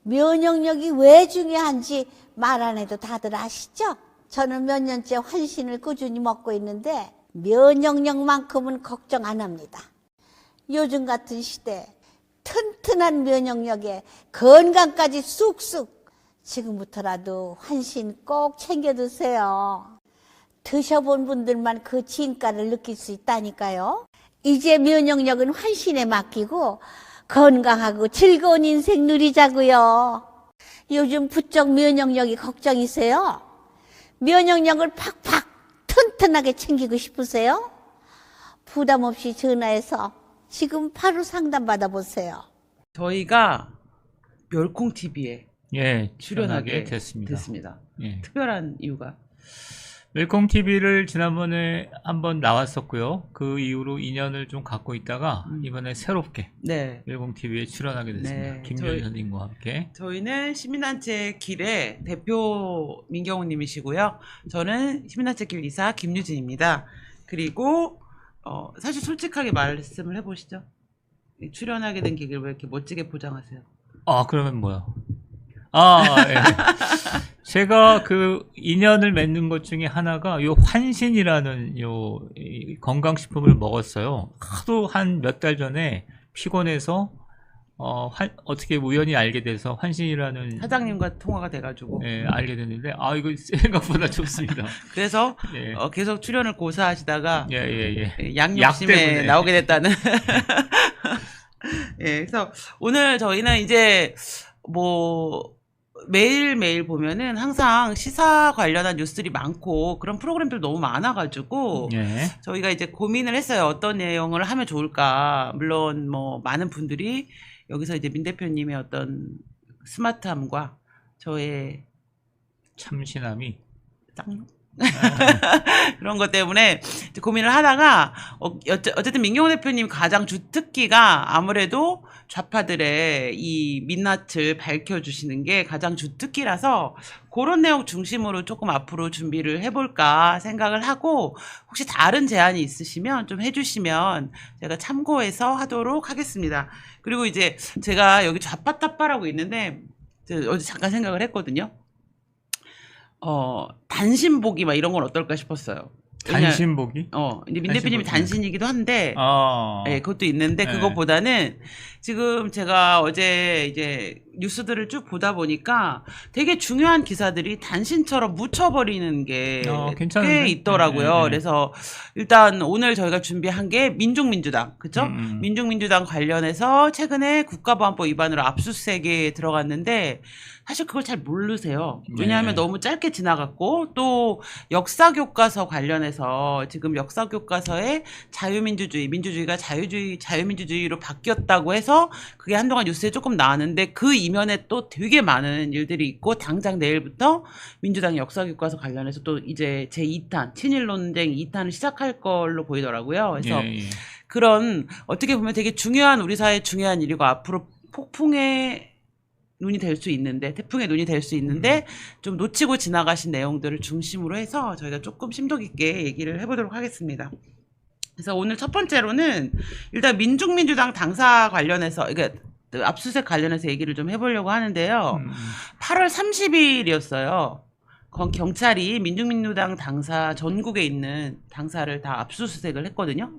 면역력이 왜 중요한지 말 안 해도 다들 아시죠? 저는 몇 년째 환신을 꾸준히 먹고 있는데 면역력만큼은 걱정 안 합니다. 요즘 같은 시대 튼튼한 면역력에 건강까지 쑥쑥. 지금부터라도 환신 꼭 챙겨 드세요. 드셔본 분들만 그 진가를 느낄 수 있다니까요. 이제 면역력은 환신에 맡기고 건강하고 즐거운 인생 누리자고요. 요즘 부쩍 면역력이 걱정이세요? 면역력을 팍팍 튼튼하게 챙기고 싶으세요? 부담 없이 전화해서 지금 바로 상담 받아보세요. 저희가 멸콩 TV에 예, 출연하게 됐습니다. 예. 특별한 이유가 웰컴 TV를 지난번에 한번 나왔었고요. 그 이후로 인연을 좀 갖고 있다가 이번에 새롭게 네. 웰컴 TV에 출연하게 됐습니다. 네, 김준 선생님과 함께. 저희는 시민단체 길의 대표 민경훈님이시고요. 저는 시민단체 길 이사 김유진입니다. 그리고 사실 솔직하게 말씀을 해보시죠. 출연하게 된 계기를 왜 이렇게 멋지게 포장하세요? 아, 그러면 뭐요? 예. 제가 그 인연을 맺는 것 중에 하나가 요 환신이라는 이 건강식품을 먹었어요. 하도 한 몇 달 전에 피곤해서 어떻게 우연히 알게 돼서 환신이라는 사장님과 통화가 돼가지고 알게 됐는데 이거 생각보다 좋습니다. 그래서 예. 계속 출연을 고사하시다가 약 양육심에 때문에. 나오게 됐다는 예, 그래서 오늘 저희는 이제 뭐 매일매일 보면은 항상 시사 관련한 뉴스들이 많고 그런 프로그램들 너무 많아가지고 예. 저희가 이제 고민을 했어요. 어떤 내용을 하면 좋을까. 물론 뭐 많은 분들이 여기서 이제 민 대표님의 어떤 스마트함과 저의 참신함이 쌍욕 그런 것 때문에 이제 고민을 하다가 어쨌든 민경호 대표님 가장 주특기가 아무래도 좌파들의 이 민낯을 밝혀주시는 게 가장 주특기라서 그런 내용 중심으로 조금 앞으로 준비를 해볼까 생각을 하고 혹시 다른 제안이 있으시면 좀 해주시면 제가 참고해서 하도록 하겠습니다. 그리고 이제 제가 여기 좌파타파라고 있는데 어제 잠깐 생각을 했거든요. 단신보기 막 이런 건 어떨까 싶었어요. 단신보기? 이제 민 대표님이 단신이기도 한데, 예, 그것도 있는데, 네. 그것보다는 지금 제가 어제 이제 뉴스들을 쭉 보다 보니까 되게 중요한 기사들이 단신처럼 묻혀버리는 게 꽤 있더라고요. 그래서 일단 오늘 저희가 준비한 게 민중민주당, 그죠? 민중민주당 관련해서 최근에 국가보안법 위반으로 압수수색에 들어갔는데, 사실 그걸 잘 모르세요. 왜냐하면 너무 짧게 지나갔고 또 역사교과서 관련해서 지금 역사교과서에 자유민주주의, 민주주의가 자유민주주의로 바뀌었다고 해서 그게 한동안 뉴스에 조금 나왔는데 그 이면에 또 되게 많은 일들이 있고 당장 내일부터 민주당 역사교과서 관련해서 또 이제 제2탄 친일 논쟁 2탄을 시작할 걸로 보이더라고요. 그래서 그런 어떻게 보면 되게 중요한 우리 사회의 중요한 일이고 앞으로 폭풍의 눈이 될 수 있는데 태풍의 눈이 될 수 있는데 좀 놓치고 지나가신 내용들을 중심으로 해서 저희가 조금 심도 깊게 얘기를 해보도록 하겠습니다. 그래서 오늘 첫 번째로는 일단 민중민주당 당사 관련해서 그러니까 압수수색 관련해서 얘기를 좀 해보려고 하는데요. 8월 30일이었어요. 경찰이 민중민주당 당사 전국에 있는 당사를 다 압수수색을 했거든요.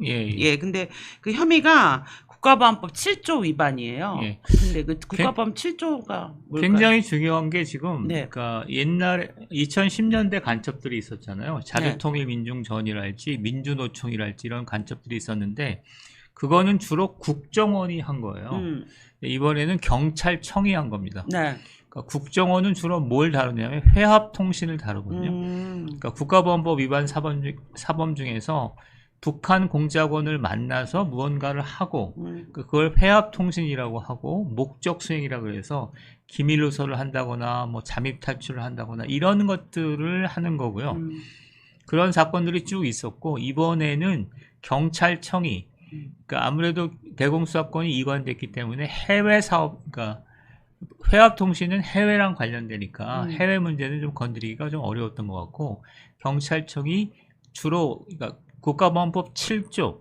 근데 그 혐의가 국가보안법 7조 위반이에요. 근데 그 국가보안 7조가 뭘까요? 굉장히 중요한 게 지금 그러니까 옛날에 2010년대 간첩들이 있었잖아요. 자주통일민중전이랄지 민주노총이랄지 이런 간첩들이 있었는데 그거는 주로 국정원이 한 거예요. 이번에는 경찰청이 한 겁니다. 그러니까 국정원은 주로 뭘 다루냐면 회합통신을 다루거든요. 그러니까 국가보안법 위반 사범 중에서 북한 공작원을 만나서 무언가를 하고 그걸 회합통신이라고 하고 목적 수행이라고 해서 기밀 누설을 한다거나 뭐 잠입 탈출을 한다거나 이런 것들을 하는 거고요. 그런 사건들이 쭉 있었고 이번에는 경찰청이 그러니까 아무래도 대공수사권이 이관됐기 때문에 해외 사업 그러니까 회합통신은 해외랑 관련되니까 해외 문제는 좀 건드리기가 좀 어려웠던 것 같고 경찰청이 주로 그러니까 국가보안법 7조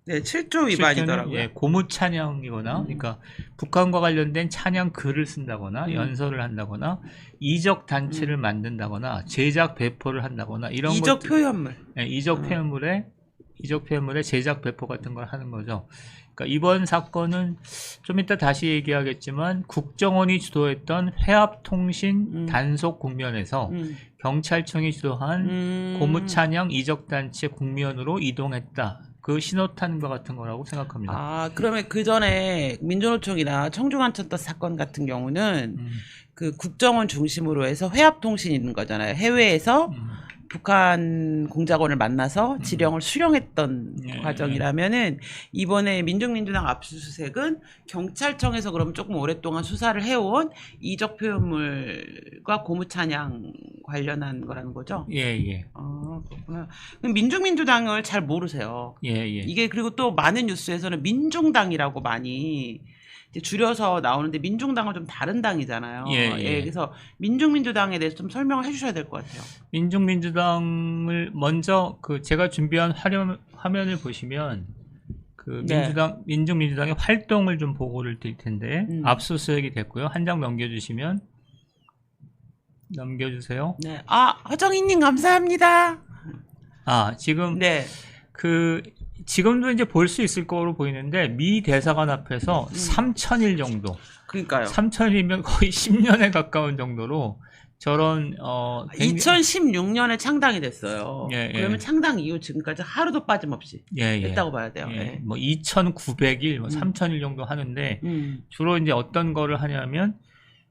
네, 7조 위반이더라고요. 예, 고무 찬양이거나, 그러니까 북한과 관련된 찬양 글을 쓴다거나, 연설을 한다거나, 이적 단체를 만든다거나, 제작 배포를 한다거나 이런 이적 표현물. 예, 이적 표현물의 제작 배포 같은 걸 하는 거죠. 그러니까 이번 사건은 좀 이따 다시 얘기하겠지만 국정원이 주도했던 회합통신 단속 국면에서 경찰청이 주도한 고무찬양 이적단체 국면으로 이동했다. 그 신호탄과 같은 거라고 생각합니다. 아, 그러면 그 전에 민주노총이나 청중환천도 사건 같은 경우는 그 국정원 중심으로 해서 회합통신이 있는 거잖아요. 해외에서 북한 공작원을 만나서 지령을 수령했던 과정이라면은 이번에 민중민주당 압수수색은 경찰청에서 그럼 조금 오랫동안 수사를 해온 이적 표현물과 고무찬양 관련한 거라는 거죠? 예. 아, 그렇구나. 그럼 민중민주당을 잘 모르세요. 예. 이게 그리고 또 많은 뉴스에서는 민중당이라고 많이 이제 줄여서 나오는데 민중당은 좀 다른 당이잖아요. 예. 그래서 민중민주당에 대해서 좀 설명을 해주셔야 될 것 같아요. 민중민주당을 먼저 그 제가 준비한 화면을 보시면 그 민중민주당의 활동을 좀 보고를 드릴 텐데 압수수색이 됐고요. 한 장 넘겨주시면 넘겨주세요. 네. 아, 허정희님 감사합니다. 아, 지금 네. 지금도 이제 볼 수 있을 거로 보이는데 미 대사관 앞에서 3,000일 정도. 그러니까요. 3,000일이면 거의 10년에 가까운 정도로 저런 2016년에 창당이 됐어요. 예. 그러면 창당 이후 지금까지 하루도 빠짐없이 됐다고 봐야 돼요. 예. 뭐 2,900일, 뭐 3,000일 정도 하는데 주로 이제 어떤 거를 하냐면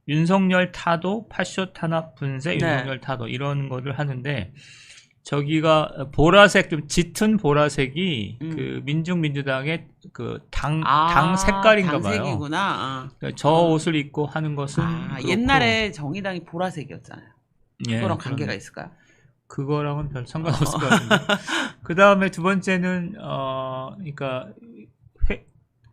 윤석열 타도, 파쇼 탄압 분쇄, 윤석열 타도 이런 거를 하는데 저기가 보라색 좀 짙은 보라색이 그 민중민주당의 그 당 색깔인가 봐요. 당색이구나. 그러니까 저 옷을 입고 하는 것은 옛날에 정의당이 보라색이었잖아요. 예, 그거랑 관계가 있을까요? 그거랑은 별 상관없을 것 같은데. 그 다음에 두 번째는 그러니까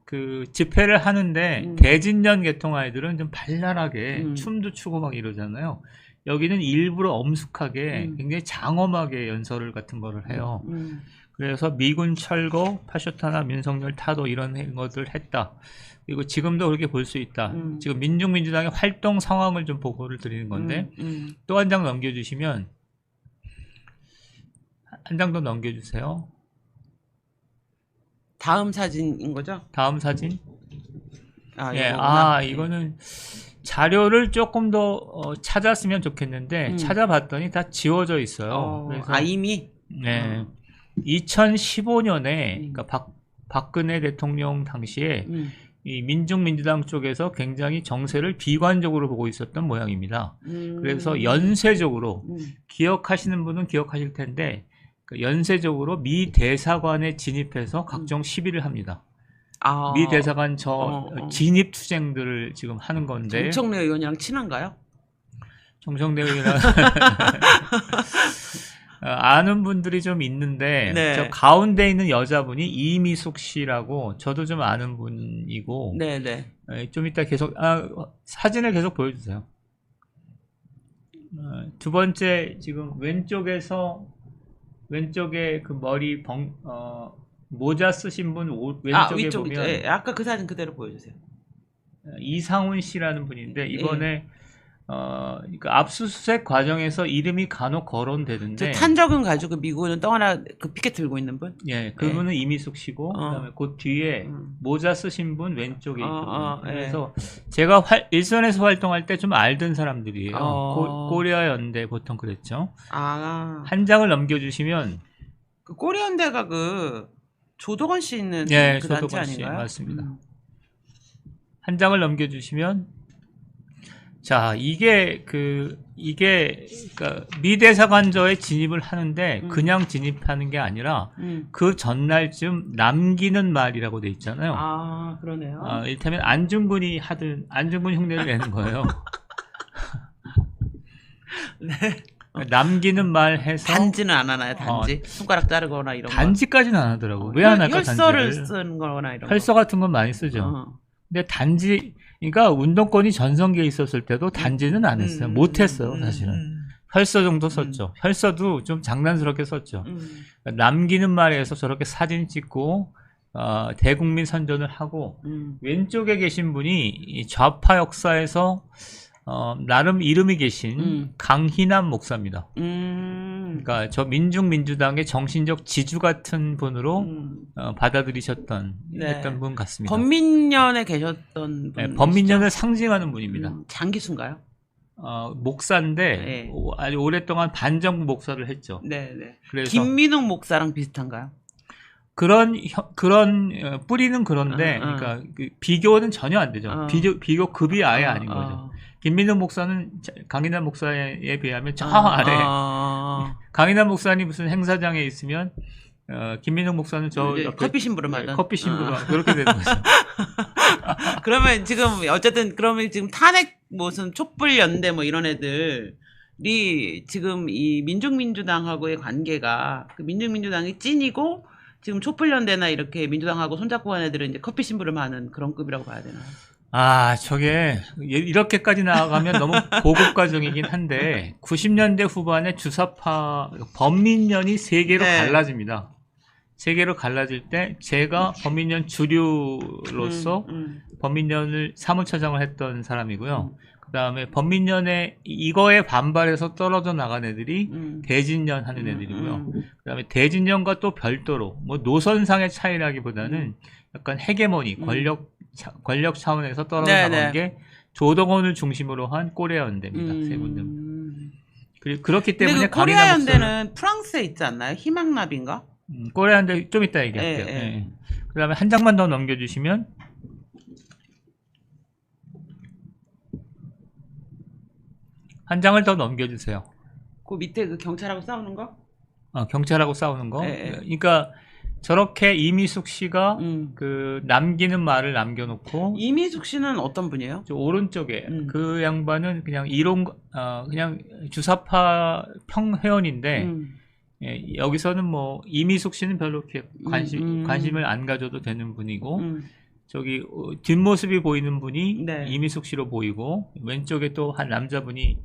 그 집회를 하는데 대진년 계통 아이들은 좀 발랄하게 춤도 추고 막 이러잖아요. 여기는 일부러 엄숙하게 굉장히 장엄하게 연설을 같은 거를 해요. 그래서 미군 철거, 파쇼탄압, 윤석열 타도 이런 것들을 했다. 그리고 지금도 그렇게 볼 수 있다. 지금 민중민주당의 활동 상황을 좀 보고를 드리는 건데 또 한 장 넘겨주시면 한 장 더 넘겨주세요. 다음 사진인 거죠? 다음 사진. 예, 이거는 자료를 조금 더 찾았으면 좋겠는데 찾아봤더니 다 지워져 있어요. 그래서 이미? 네. 2015년에 그러니까 박근혜 대통령 당시에 이 민중민주당 쪽에서 굉장히 정세를 비관적으로 보고 있었던 모양입니다. 그래서 연쇄적으로 기억하시는 분은 기억하실 텐데 연쇄적으로 미 대사관에 진입해서 각종 시비를 합니다. 미 대사관 진입 투쟁들을 지금 하는 건데. 정청래 의원이랑 친한가요? 정청래 의원이랑 아는 분들이 좀 있는데 저 가운데 있는 여자분이 이미숙 씨라고 저도 좀 아는 분이고. 좀 이따 계속 사진을 계속 보여주세요. 두 번째 지금 왼쪽에 그 머리 모자 쓰신 분 왼쪽에 보면 아까 그 사진 그대로 보여주세요. 이상훈 씨라는 분인데 이번에 그러니까 압수수색 과정에서 이름이 간혹 거론되는데 탄적은 가지고 미국은 또 하나 그 피켓 들고 있는 분? 예, 그분은 이미숙 씨고 그다음에 그 뒤에 모자 쓰신 분 왼쪽에 있거든요. 그래서 제가 일선에서 활동할 때 좀 알던 사람들이에요. 코리아 연대 보통 그랬죠. 한 장을 넘겨주시면 그 코리아 연대가 그 조덕원 씨 있는 그 단체 아닌가요? 맞습니다. 한 장을 넘겨주시면 자 이게 그러니까 미 대사관저에 진입을 하는데 그냥 진입하는 게 아니라 그 전날쯤 남기는 말이라고 돼 있잖아요. 그러네요. 이를테면 안중근이 하든 안중근 흉내를 내는 거예요. 남기는 말 해서 단지는 안 하나요? 단지 손가락 자르거나 이런 단지까지는 안 하더라고. 왜 안 할까? 혈서를 쓴 거나 이런 혈서 같은 건 많이 쓰죠. 근데 단지 그러니까 운동권이 전성기에 있었을 때도 단지는 안 했어요. 못 했어요, 사실은. 혈서 정도 썼죠. 혈서도 좀 장난스럽게 썼죠. 남기는 말에서 저렇게 사진 찍고 대국민 선전을 하고 왼쪽에 계신 분이 이 좌파 역사에서 나름 이름이 계신 강희남 목사입니다. 그러니까 저 민중민주당의 정신적 지주 같은 분으로 받아들이셨던 했던 분 같습니다. 범민련에 계셨던 분. 네, 범민련을 상징하는 분입니다. 장기수인가요? 목사인데 네. 아주 오랫동안 반정부 목사를 했죠. 네네. 그래서 김민욱 목사랑 비슷한가요? 그런 뿌리는 그런데 그러니까 그 비교는 전혀 안 되죠. 비교급이 아예 아닌 거죠. 김민욱 목사는 강인한 목사에 비하면 저 아래. 강인한 목사님 무슨 행사장에 있으면 김민욱 목사는 저 옆에 커피 심부름 하던. 커피 심부름 그렇게 되는 거죠. 그러면 지금 어쨌든 그러면 지금 탄핵 무슨 촛불 연대 뭐 이런 애들이 지금 이 민중민주당하고의 관계가 그 민중민주당이 찐이고 지금 촛불연대나 이렇게 민주당하고 손잡고 간 애들은 이제 커피 심부름하는 그런 급이라고 봐야 되나요? 저게 이렇게까지 나아가면 너무 고급 과정이긴 한데 90년대 후반에 주사파 범민련이 세 개로 갈라집니다. 세 개로 갈라질 때 제가 범민련 주류로서 범민련을 사무처장을 했던 사람이고요. 그 다음에 범민련의 이거에 반발해서 떨어져 나간 애들이 대진련 하는 애들이고요. 그 다음에 대진련과 또 별도로 뭐 노선상의 차이라기보다는 약간 헤게모니 권력 차원에서 떨어져 나간 게 조덕원을 중심으로 한 코리아 연대입니다. 세 군데. 그렇기 때문에 그 코리아 연대는 프랑스에 있지 않나요? 희망나비인가? 코리아 연대 좀 이따 얘기할게요. 네. 그 다음에 한 장만 더 넘겨주시면 한 장을 더 넘겨주세요. 그 밑에 그 경찰하고 싸우는 거? 경찰하고 싸우는 거. 그러니까 저렇게 이미숙 씨가 그 남기는 말을 남겨놓고. 이미숙 씨는 어떤 분이에요? 저 오른쪽에 그 양반은 그냥 그냥 주사파 평회원인데 여기서는 뭐 이미숙 씨는 별로 이렇게 관심을 안 가져도 되는 분이고. 저기 뒷모습이 보이는 분이 이미숙 씨로 보이고 왼쪽에 또 한 남자분이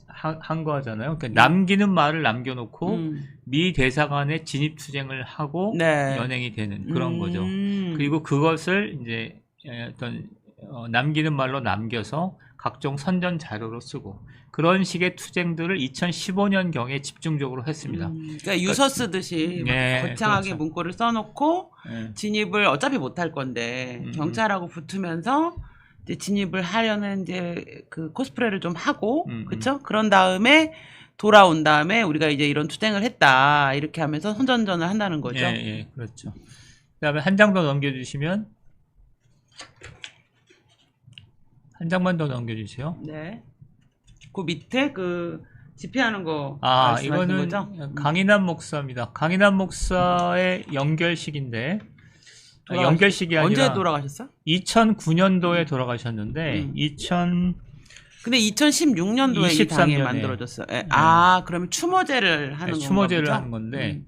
한 거잖아요. 그러니까 남기는 말을 남겨놓고 미 대사관에 진입투쟁을 하고 연행이 되는 그런 거죠. 그리고 그것을 이제 어떤 남기는 말로 남겨서 각종 선전 자료로 쓰고 그런 식의 투쟁들을 2015년경에 집중적으로 했습니다. 그러니까 유서 쓰듯이 거창하게 그렇죠. 문구를 써놓고 진입을 어차피 못할 건데 경찰하고 붙으면서 이제 진입을 하려는 이제 그 코스프레를 좀 하고 그렇죠? 그런 다음에 돌아온 다음에 우리가 이제 이런 투쟁을 했다 이렇게 하면서 선전전을 한다는 거죠. 그렇죠. 그다음에 한 장 더 넘겨주시면. 한 장만 더 넘겨주세요. 네. 그 밑에 그 집회하는 거 이거는 거죠? 강인한 목사입니다. 강인한 목사의 연결식인데 연결식이 아니라 언제 돌아가셨어요? 2009년도에 돌아가셨는데 근데 2016년도에 이 당이 만들어졌어요. 그러면 추모제를 하는 건가 추모제를 하는 건데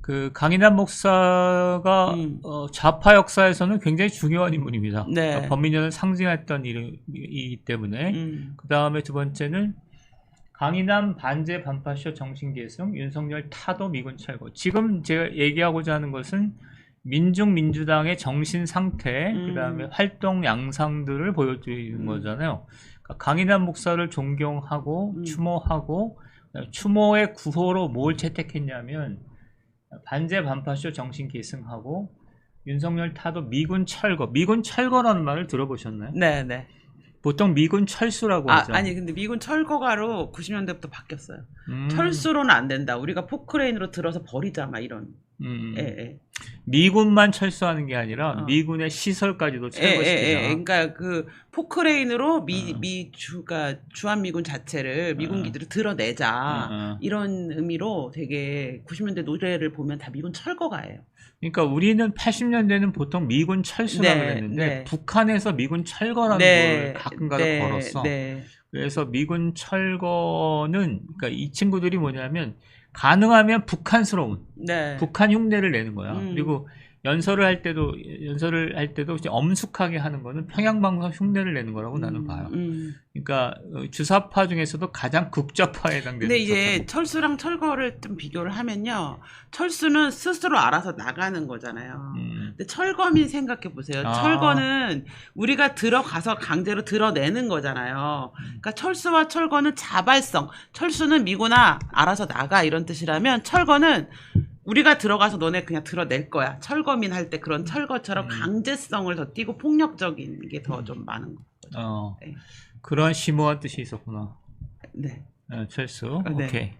그 강인한 목사가 좌파 역사에서는 굉장히 중요한 인물입니다. 그러니까 범민련을 상징했던 이름이기 때문에 그 다음에 두 번째는 강인한 반제 반파쇼 정신계승 윤석열 타도 미군 철거. 지금 제가 얘기하고자 하는 것은 민중민주당의 정신 상태 그 다음에 활동 양상들을 보여주는 거잖아요. 그러니까 강인한 목사를 존경하고 추모하고 추모의 구호로 뭘 채택했냐면 반제 반파쇼 정신 계승하고 윤석열 타도 미군 철거. 미군 철거라는 말을 들어보셨나요? 네. 보통 미군 철수라고 하죠. 아니 근데 미군 철거가로 90년대부터 바뀌었어요. 철수로는 안 된다. 우리가 포크레인으로 들어서 버리자 막 이런. 미군만 철수하는 게 아니라 미군의 시설까지도 철거시키자. 그러니까 그 포크레인으로 주한미군 자체를 미군 기지를 드러내자 이런 의미로 되게 90년대 노래를 보면 다 미군 철거가예요. 그러니까 우리는 80년대는 보통 미군 철수라고 그랬는데 북한에서 미군 철거라는 걸 가끔가다 걸었어. 그래서 미군 철거는 그러니까 이 친구들이 뭐냐면 가능하면 북한스러운 북한 흉내를 내는 거야. 그리고 연설을 할 때도 이제 엄숙하게 하는 거는 평양방송 흉내를 내는 거라고 나는 봐요. 그러니까 주사파 중에서도 가장 극좌파에 해당되는. 근데 이제 철수랑 철거를 좀 비교를 하면요, 철수는 스스로 알아서 나가는 거잖아요. 근데 철거민 생각해 보세요. 철거는 우리가 들어가서 강제로 드러내는 거잖아요. 그러니까 철수와 철거는 자발성, 철수는 미구나 알아서 나가 이런 뜻이라면, 철거는 우리가 들어가서 너네 그냥 드러낼 거야. 철거민 할 때 그런 철거처럼 강제성을 더 띠고 폭력적인 게 더 좀 많은 거죠. 네. 그런 심오한 뜻이 있었구나. 네. 철수. 네. 오케이.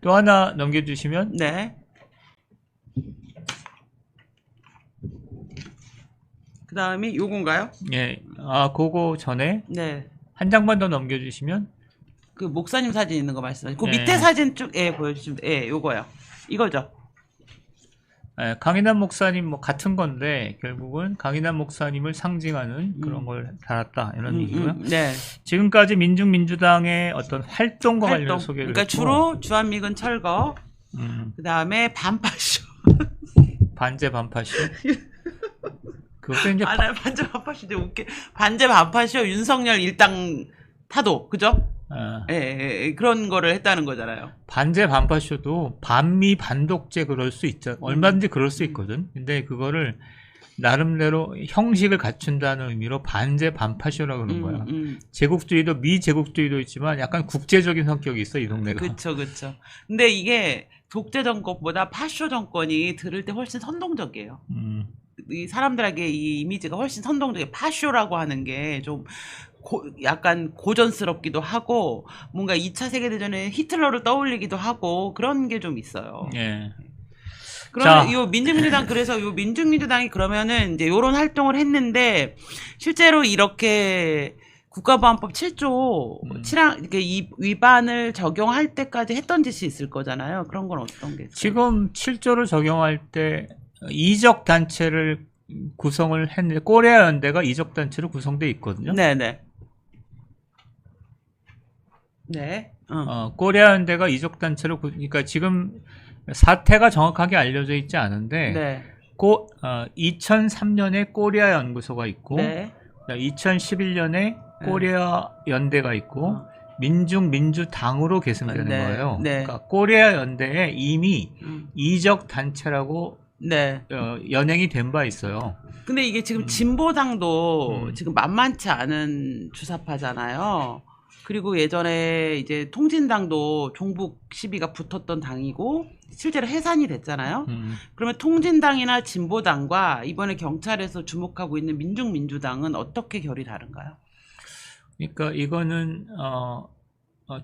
또 하나 넘겨주시면. 네. 그 다음이 요건가요? 예. 그거 전에. 네. 한 장만 더 넘겨주시면. 그 목사님 사진 있는 거 말씀하시고, 그 네. 밑에 사진 쭉, 보여주시면, 요거요. 이거죠. 강인한 목사님 뭐 같은 건데, 결국은 강인한 목사님을 상징하는 그런 걸 달았다 이런 얘기고요. 네. 지금까지 민중민주당의 어떤 활동과 관련 소개를 그러니까 했고, 주로 주한미군 철거, 그 다음에 반파쇼. 반제 반파쇼. 그것도 이제 반제 반파쇼 이제 웃겨. 반제 반파쇼 윤석열 일당 타도, 그죠? 그런 거를 했다는 거잖아요. 반제 반파쇼도 반미 반독재 그럴 수 있죠. 얼마든지 그럴 수 있거든. 근데 그거를 나름대로 형식을 갖춘다는 의미로 반제 반파쇼라고 그러는 거야. 제국주의도 미제국주의도 있지만 약간 국제적인 성격이 있어, 이 동네가. 그쵸. 근데 이게 독재 정권보다 파쇼 정권이 들을 때 훨씬 선동적이에요. 이 사람들에게 이 이미지가 훨씬 선동적이에요. 파쇼라고 하는 게 좀 약간 고전스럽기도 하고, 뭔가 2차 세계대전에 히틀러를 떠올리기도 하고, 그런 게 좀 있어요. 예. 그러면 요 민주민주당, 그래서 요 민주민주당이 그러면은 이제 요런 활동을 했는데, 실제로 이렇게 국가보안법 7조 7항 이렇게 위반을 적용할 때까지 했던 짓이 있을 거잖아요. 그런 건 어떤 게 있어요? 지금 7조를 적용할 때 이적 단체를 구성을 했는데, 코리아 연대가 이적 단체로 구성돼 있거든요. 네네. 네. 코리아 연대가 이적 단체로, 그러니까 지금 사태가 정확하게 알려져 있지 않은데, 네. 2003년에 코리아 연구소가 있고, 네. 2011년에 코리아 연대가 있고, 민중민주당으로 계승되는 네. 거예요. 네. 그러니까 코리아 연대에 이미 이적 단체라고 연행이 된 바 있어요. 근데 이게 지금 진보당도 지금 만만치 않은 주사파잖아요. 그리고 예전에 이제 통진당도 종북 시비가 붙었던 당이고 실제로 해산이 됐잖아요. 그러면 통진당이나 진보당과 이번에 경찰에서 주목하고 있는 민중민주당은 어떻게 결이 다른가요? 그러니까 이거는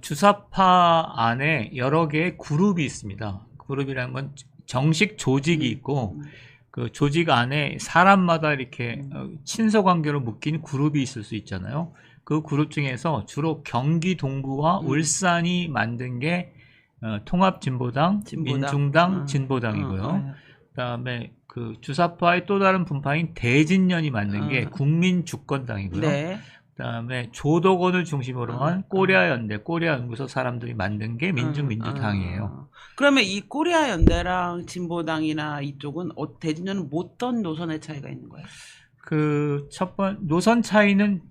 주사파 안에 여러 개의 그룹이 있습니다. 그룹이라는 건 정식 조직이 있고, 그 조직 안에 사람마다 이렇게 친서 관계로 묶인 그룹이 있을 수 있잖아요. 그 그룹 중에서 주로 경기 동부와 울산이 만든 게 통합진보당, 민중당, 진보당이고요. 그다음에 그 주사파의 또 다른 분파인 대진련이 만든 게 국민주권당이고요. 네. 그다음에 조덕원을 중심으로 한 코리아 연대, 코리아 연구소 사람들이 만든 게 민중민주당이에요. 그러면 이 코리아 연대랑 진보당이나 이쪽은 대진련은 어떤 노선의 차이가 있는 거예요? 그 첫 번 노선 차이는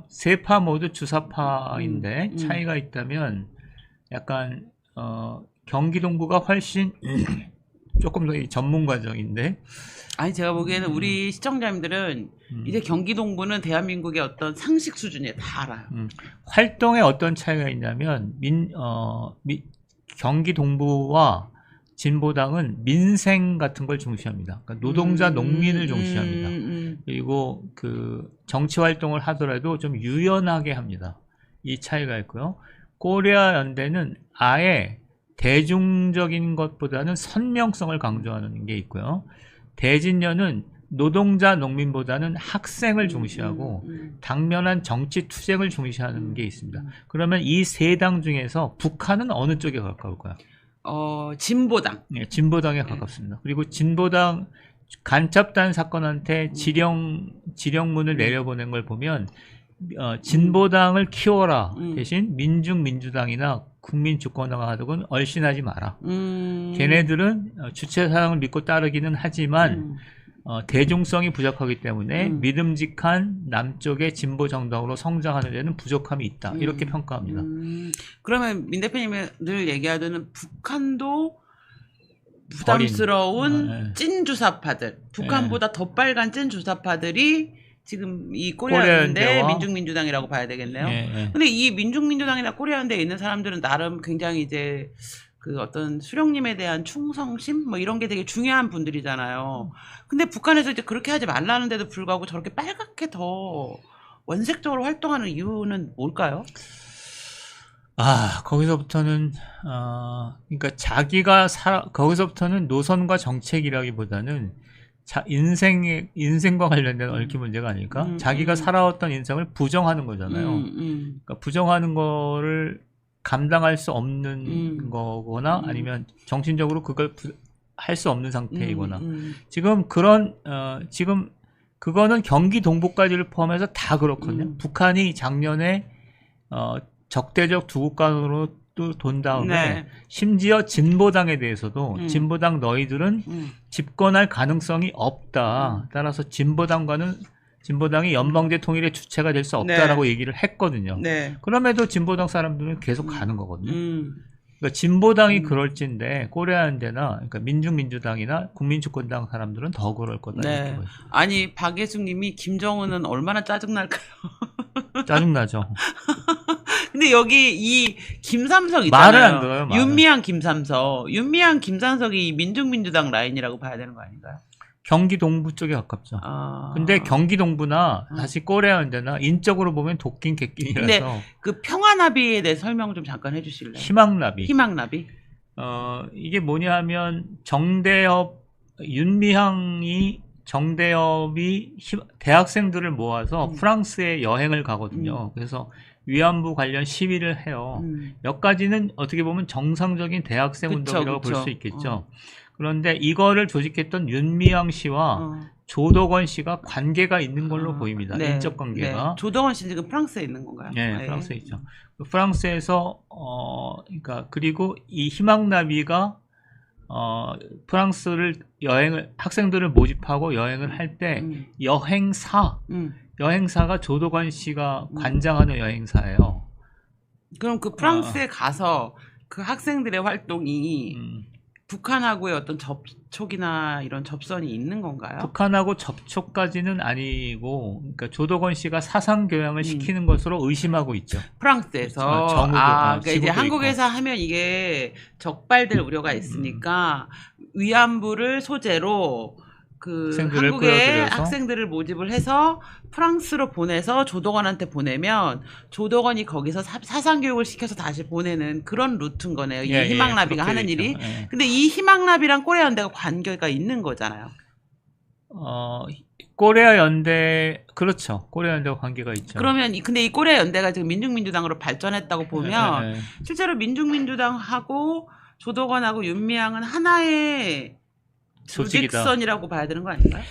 세 파 모두 주사파인데 차이가 있다면 약간 경기 동부가 훨씬 조금 더 전문 과정인데. 아니 제가 보기에는 우리 시청자님들은 이제 경기 동부는 대한민국의 어떤 상식 수준이에요. 다 알아요. 활동에 어떤 차이가 있냐면 경기 동부와 진보당은 민생 같은 걸 중시합니다. 그러니까 노동자, 농민을 중시합니다. 그리고 그 정치 활동을 하더라도 좀 유연하게 합니다. 이 차이가 있고요. 코리아 연대는 아예 대중적인 것보다는 선명성을 강조하는 게 있고요. 대진련은 노동자, 농민보다는 학생을 중시하고 당면한 정치 투쟁을 중시하는 게 있습니다. 그러면 이 세 당 중에서 북한은 어느 쪽에 가까울까요? 진보당. 네, 진보당에 가깝습니다. 그리고 진보당 간첩단 사건한테 지령문을 내려보낸 걸 보면 진보당을 키워라 대신 민중민주당이나 국민주권당 하고는 얼씬하지 마라. 걔네들은 주체 사항을 믿고 따르기는 하지만 대중성이 부족하기 때문에 믿음직한 남쪽의 진보 정당으로 성장하는 데는 부족함이 있다. 이렇게 평가합니다. 그러면 민 대표님이 늘 얘기하는 북한도 부담스러운 찐 주사파들, 북한보다 더 빨간 찐 주사파들이 지금 이 코리아연대 민중민주당이라고 봐야 되겠네요. 근데 이 민중민주당이나 코리아연대에 있는 사람들은 나름 굉장히 이제 그 어떤 수령님에 대한 충성심 뭐 이런 게 되게 중요한 분들이잖아요. 근데 북한에서 이제 그렇게 하지 말라는데도 불구하고 저렇게 빨갛게 더 원색적으로 활동하는 이유는 뭘까요? 거기서부터는 그러니까 거기서부터는 노선과 정책이라기보다는 인생과 관련된 얽힌 문제가 아닐까? 자기가 살아왔던 인생을 부정하는 거잖아요. 그러니까 부정하는 거를 감당할 수 없는 거거나 아니면 정신적으로 그걸 할 수 없는 상태이거나 지금 지금 그거는 경기 동북까지를 포함해서 다 그렇거든요. 북한이 작년에 적대적 두국간으로 또 돈 다음에 심지어 진보당에 대해서도 진보당 너희들은 집권할 가능성이 없다. 따라서 진보당이 연방제 통일의 주체가 될 수 없다라고 얘기를 했거든요. 그럼에도 진보당 사람들은 계속 가는 거거든요. 그러니까 진보당이 그럴진데 코리아연대나 그러니까 민중민주당이나 국민주권당 사람들은 더 그럴 거다. 이렇게 보죠. 아니 박예숙님이 김정은은 얼마나 짜증날까요? 짜증나죠. 근데 여기 이 김삼석 있잖아요. 말을 안 들어요. 윤미향 김삼석이 민중민주당 라인이라고 봐야 되는 거 아닌가요? 경기 동부 쪽에 가깝죠. 근데 경기 동부나 다시 코리아연대나 인적으로 보면 도끼인 객끼이라서. 근데 그 평화나비에 대해 설명 좀 잠깐 해주실래요? 희망나비. 이게 뭐냐 하면 정대협이 대학생들을 모아서 프랑스에 여행을 가거든요. 그래서 위안부 관련 시위를 해요. 여기까지는 어떻게 보면 정상적인 대학생 운동이라고 볼 수 있겠죠. 그런데 이거를 조직했던 윤미향 씨와 조덕원 씨가 관계가 있는 걸로 보입니다. 인적 관계가. 조덕원 씨는 지금 프랑스에 있는 건가요? 네, 프랑스에 있죠. 프랑스에서 그러니까 그리고 이 희망나비가 프랑스를 학생들을 모집하고 여행을 할 때 여행사가 조덕원 씨가 관장하는 여행사예요. 그럼 그 프랑스에 가서 그 학생들의 활동이 북한하고의 어떤 접촉이나 이런 접선이 있는 건가요? 북한하고 접촉까지는 아니고, 그러니까 조덕원 씨가 사상 교양을 시키는 것으로 의심하고 있죠. 프랑스에서. 그러니까 이제 한국에서 하면 이게 적발될 우려가 있으니까 위안부를 소재로 그 한국의 학생들을 모집을 해서 프랑스로 보내서 조덕원한테 보내면 조덕원이 거기서 사상교육을 시켜서 다시 보내는 그런 루트인 거네요. 이 희망나비가 하는 일이. 근데 이 희망나비랑 코리아연대가 관계가 있는 거잖아요. 코리아연대, 그렇죠. 코리아연대와 관계가 있죠. 그러면 근데 이 코리아연대가 지금 민중민주당으로 발전했다고 보면 실제로 민중민주당하고 조덕원하고 윤미향은 하나의 조직선이라고 봐야 되는 거 아닌가요?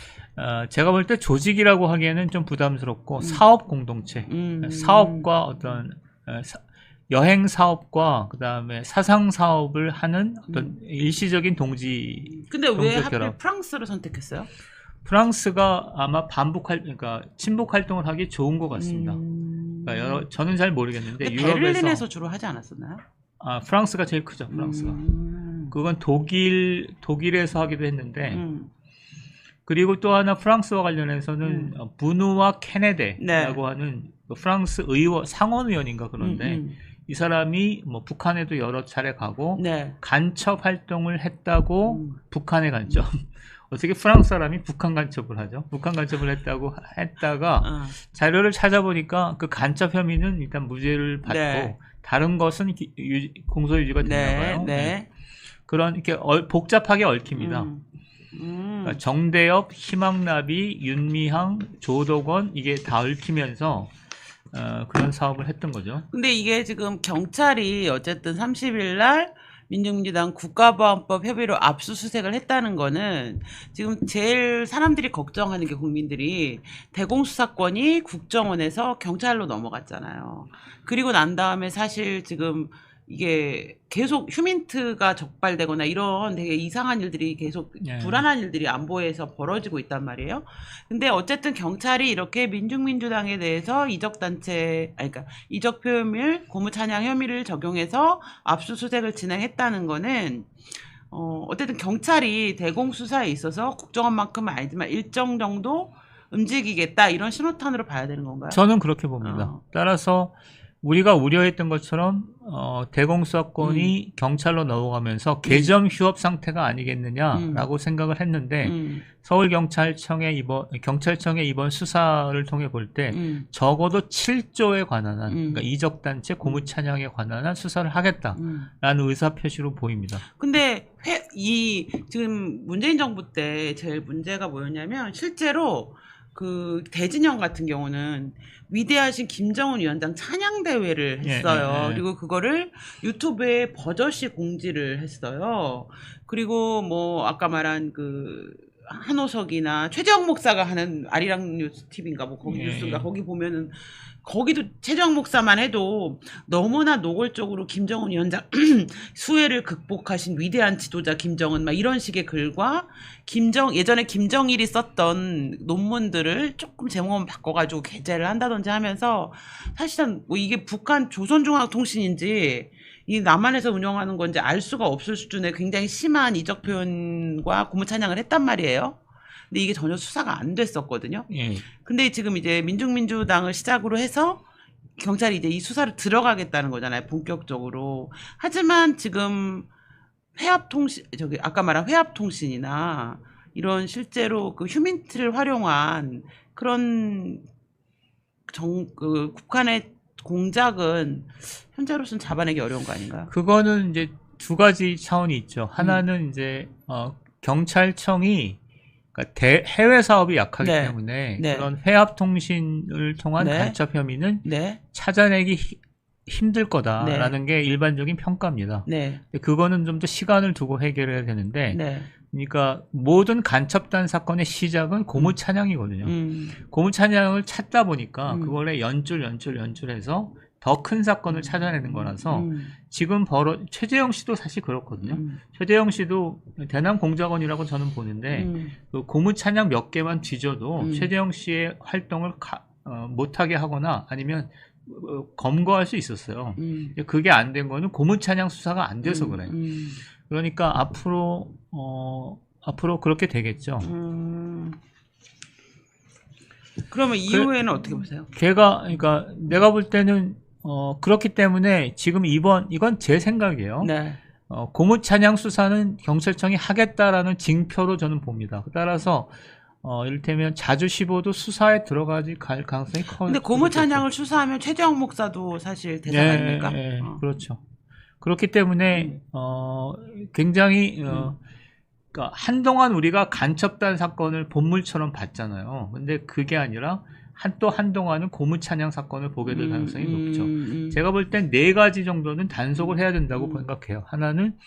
제가 볼 때 조직이라고 하기에는 좀 부담스럽고 사업 공동체, 사업과 어떤 여행 사업과 그다음에 사상 사업을 하는 어떤 일시적인 동지. 근데 왜 하필 프랑스를 선택했어요? 프랑스가 아마 그러니까 친북 활동을 하기 좋은 것 같습니다. 그러니까 저는 잘 모르겠는데 유럽에서 베를린에서 주로 하지 않았었나요? 프랑스가 제일 크죠. 프랑스가. 그건 독일에서 하기도 했는데 그리고 또 하나 프랑스와 관련해서는 부누아 케네데라고 하는 프랑스 상원의원인가 그런데 이 사람이 뭐 북한에도 여러 차례 가고 간첩 활동을 했다고 북한에 간첩. 어떻게 프랑스 사람이 북한 간첩을 하죠? 북한 간첩을 했다가 자료를 찾아보니까 그 간첩 혐의는 일단 무죄를 받고 다른 것은 공소유지가 됐나 봐요. 그런 이렇게 복잡하게 얽힙니다. 그러니까 정대협, 희망나비, 윤미향, 조덕원 이게 다 얽히면서 그런 사업을 했던 거죠. 근데 이게 지금 경찰이 어쨌든 30일 날 민중민주당 국가보안법 협의로 압수수색을 했다는 거는 지금 제일 사람들이 걱정하는 게 국민들이 대공수사권이 국정원에서 경찰로 넘어갔잖아요. 그리고 난 다음에 사실 지금 이게 계속 휴민트가 적발되거나 이런 되게 이상한 일들이 계속 예. 불안한 일들이 안보에서 벌어지고 있단 말이에요. 근데 어쨌든 경찰이 이렇게 민중민주당에 대해서 이적단체, 아니, 그러니까 이적 표현물, 고무찬양 혐의를 적용해서 압수수색을 진행했다는 거는 어쨌든 경찰이 대공수사에 있어서 국정원만큼은 아니지만 일정 정도 움직이겠다 이런 신호탄으로 봐야 되는 건가요? 저는 그렇게 봅니다. 따라서 우리가 우려했던 것처럼 대공수사권이 경찰로 넘어가면서 개점 휴업 상태가 아니겠느냐라고 생각을 했는데 서울경찰청의 이번 수사를 통해 볼 때 적어도 7조에 관한 한 그러니까 이적단체 고무찬양에 관한 한 수사를 하겠다라는 의사표시로 보입니다. 근데 지금 문재인 정부 때 제일 문제가 뭐였냐면 실제로 그 대진영 같은 경우는 위대하신 김정은 위원장 찬양대회를 했어요. 그리고 그거를 유튜브에 버젓이 공지를 했어요. 그리고 뭐 아까 말한 그 한호석이나 최재형 목사가 하는 아리랑 뉴스 TV인가 뭐 거기 뉴스인가 거기 보면은 거기도 최재형 목사만 해도 너무나 노골적으로 김정은 위원장 수해를 극복하신 위대한 지도자 김정은 막 이런 식의 글과 예전에 김정일이 썼던 논문들을 조금 제목만 바꿔가지고 게재를 한다든지 하면서 사실은 뭐 이게 북한 조선중앙통신인지 이 남한에서 운영하는 건지 알 수가 없을 수준의 굉장히 심한 이적 표현과 고무찬양을 했단 말이에요. 근데 이게 전혀 수사가 안 됐었거든요. 근데 지금 이제 민중민주당을 시작으로 해서 경찰이 이제 이 수사를 들어가겠다는 거잖아요. 본격적으로. 하지만 지금 아까 말한 회합통신이나 이런 실제로 그 휴민트를 활용한 그런 북한의 공작은 현재로서는 잡아내기 어려운 거 아닌가요? 그거는 이제 두 가지 차원이 있죠. 하나는 이제 경찰청이 그러니까 해외 사업이 약하기 때문에 그런 회합통신을 통한 간첩 혐의는 찾아내기 힘들 거다라는 게 일반적인 평가입니다. 근데 그거는 좀 더 시간을 두고 해결해야 되는데 그러니까 모든 간첩단 사건의 시작은 고무찬양이거든요. 고무찬양을 찾다 보니까 그걸 연출해서 더 큰 사건을 찾아내는 거라서 지금 최재형 씨도 사실 그렇거든요. 최재형 씨도 대남 공작원이라고 저는 보는데 그 고무찬양 몇 개만 뒤져도 최재형 씨의 활동을 못하게 하거나 아니면 검거할 수 있었어요. 그게 안 된 거는 고무찬양 수사가 안 돼서 그래요. 그러니까 앞으로 그렇게 되겠죠. 그러면 이후에는 어떻게 보세요? 그러니까 내가 볼 때는 그렇기 때문에 지금 이건 제 생각이에요. 고무찬양 수사는 경찰청이 하겠다라는 징표로 저는 봅니다. 따라서 이를테면 자주 15도 수사에 갈 가능성이 커요. 근데 고무찬양을 수사하면 최재형 목사도 사실 대상 아닙니까? 그렇죠. 그렇기 때문에 굉장히 그러니까 한동안 우리가 간첩단 사건을 본물처럼 봤잖아요. 근데 그게 아니라 한동안은 고무찬양 사건을 보게 될 가능성이 높죠. 제가 볼 땐 4가지 정도는 단속을 해야 된다고 생각해요. 하나는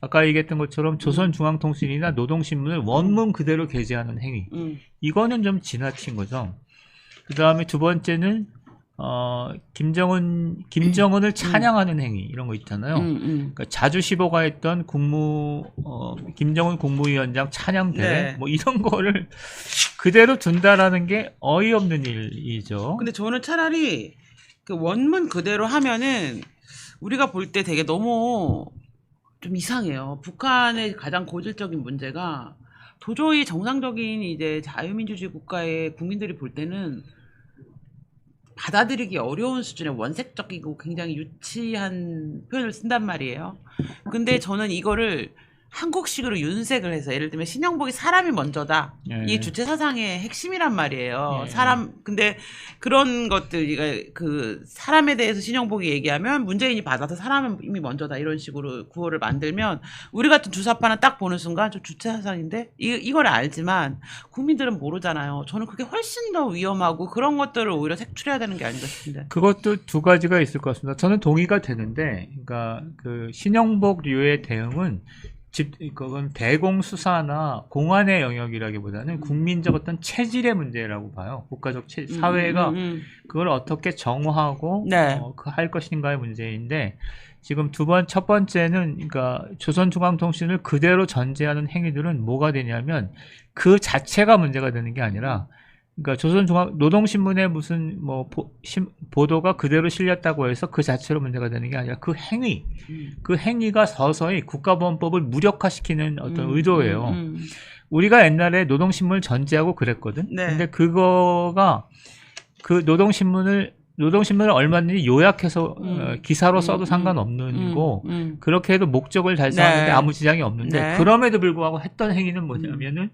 아까 얘기했던 것처럼 조선중앙통신이나 노동신문을 원문 그대로 게재하는 행위. 이거는 좀 지나친 거죠. 그 다음에 두 번째는 김정은을 찬양하는 행위 이런 거 있잖아요. 그러니까 자주 15가 했던 김정은 국무위원장 찬양대회 뭐 이런 거를 그대로 둔다라는 게 어이없는 일이죠. 근데 저는 차라리 그 원문 그대로 하면은 우리가 볼 때 되게 너무 좀 이상해요. 북한의 가장 고질적인 문제가 도저히 정상적인 이제 자유민주주의 국가의 국민들이 볼 때는 받아들이기 어려운 수준의 원색적이고 굉장히 유치한 표현을 쓴단 말이에요. 근데 저는 이거를 한국식으로 윤색을 해서 예를 들면 신영복이 사람이 먼저다. 이게 주체 사상의 핵심이란 말이에요. 근데 그런 것들, 그 사람에 대해서 신영복이 얘기하면 문재인이 받아서 사람이 먼저다. 이런 식으로 구호를 만들면 우리 같은 주사파는 딱 보는 순간 저 주체 사상인데 이걸 알지만 국민들은 모르잖아요. 저는 그게 훨씬 더 위험하고 그런 것들을 오히려 색출해야 되는 게 아닌가 싶은데. 그것도 두 가지가 있을 것 같습니다. 저는 동의가 되는데, 그러니까 그 신영복류의 대응은 그건 대공수사나 공안의 영역이라기보다는 국민적 어떤 체질의 문제라고 봐요. 국가적 사회가 그걸 어떻게 정화하고 네. 할 것인가의 문제인데 지금 첫 번째는 그러니까 조선중앙통신을 그대로 전제하는 행위들은 뭐가 되냐면 그 자체가 문제가 되는 게 아니라 그러니까 노동신문에 무슨 보도가 그대로 실렸다고 해서 그 자체로 문제가 되는 게 아니라 그 행위가 서서히 국가보안법을 무력화시키는 어떤 의도예요. 우리가 옛날에 노동신문을 전제하고 그랬거든. 네. 근데 그거가 그 노동신문을 얼마든지 요약해서 기사로 써도 상관없는 거 그렇게 해도 목적을 달성하는데 네. 아무 지장이 없는데 네. 그럼에도 불구하고 했던 행위는 뭐냐면은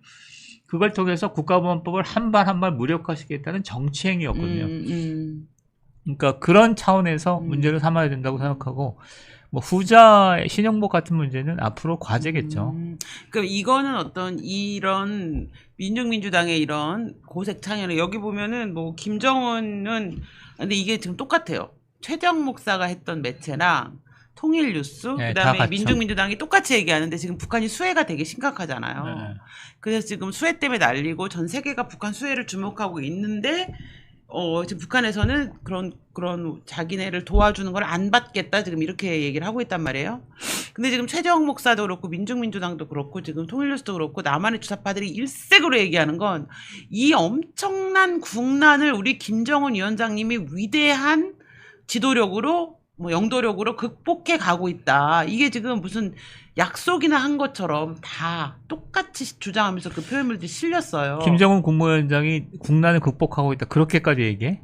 그걸 통해서 국가보안법을 한 발 한 발 무력화시키겠다는 정치 행위였거든요. 그러니까 그런 차원에서 문제를 삼아야 된다고 생각하고 후자 신영복 같은 문제는 앞으로 과제겠죠. 그럼 이거는 어떤 이런 민중민주당의 이런 고색창연을 여기 보면은 김정은은 근데 이게 지금 똑같아요. 최재형 목사가 했던 매체랑 통일뉴스 네, 그다음에 민중민주당이 똑같이 얘기하는데 지금 북한이 수해가 되게 심각하잖아요. 네. 그래서 지금 수해 때문에 난리고 전 세계가 북한 수해를 주목하고 있는데 지금 북한에서는 그런 자기네를 도와주는 걸 안 받겠다 지금 이렇게 얘기를 하고 있단 말이에요. 근데 지금 최재형 목사도 그렇고 민중민주당도 그렇고 지금 통일뉴스도 그렇고 남한의 주사파들이 일색으로 얘기하는 건 이 엄청난 국난을 우리 김정은 위원장님이 위대한 지도력으로 영도력으로 극복해 가고 있다. 이게 지금 무슨 약속이나 한 것처럼 다 똑같이 주장하면서 그 표현물들이 실렸어요. 김정은 국무위원장이 국난을 극복하고 있다. 그렇게까지 얘기해?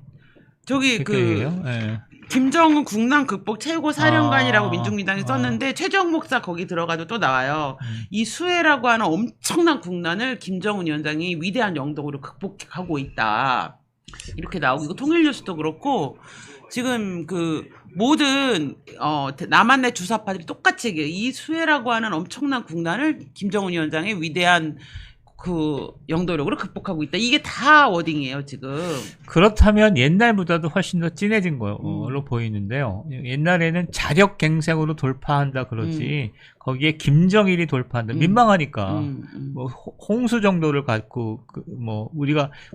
저기 네. 김정은 국난 극복 최고 사령관이라고 민중민당이 썼는데 최재형 목사 거기 들어가도 또 나와요. 이 수해라고 하는 엄청난 국난을 김정은 위원장이 위대한 영도로 극복하고 있다. 이렇게 나오고 이거 통일뉴스도 그렇고 지금 모든 남한의 주사파들이 똑같이 얘기해요. 이 수해라고 하는 엄청난 국난을 김정은 위원장의 위대한 영도력으로 극복하고 있다. 이게 다 워딩이에요, 지금. 그렇다면 옛날보다도 훨씬 더 진해진 걸로 보이는데요. 옛날에는 자력갱생으로 돌파한다 그러지 거기에 김정일이 돌파한다. 민망하니까. 홍수 정도를 갖고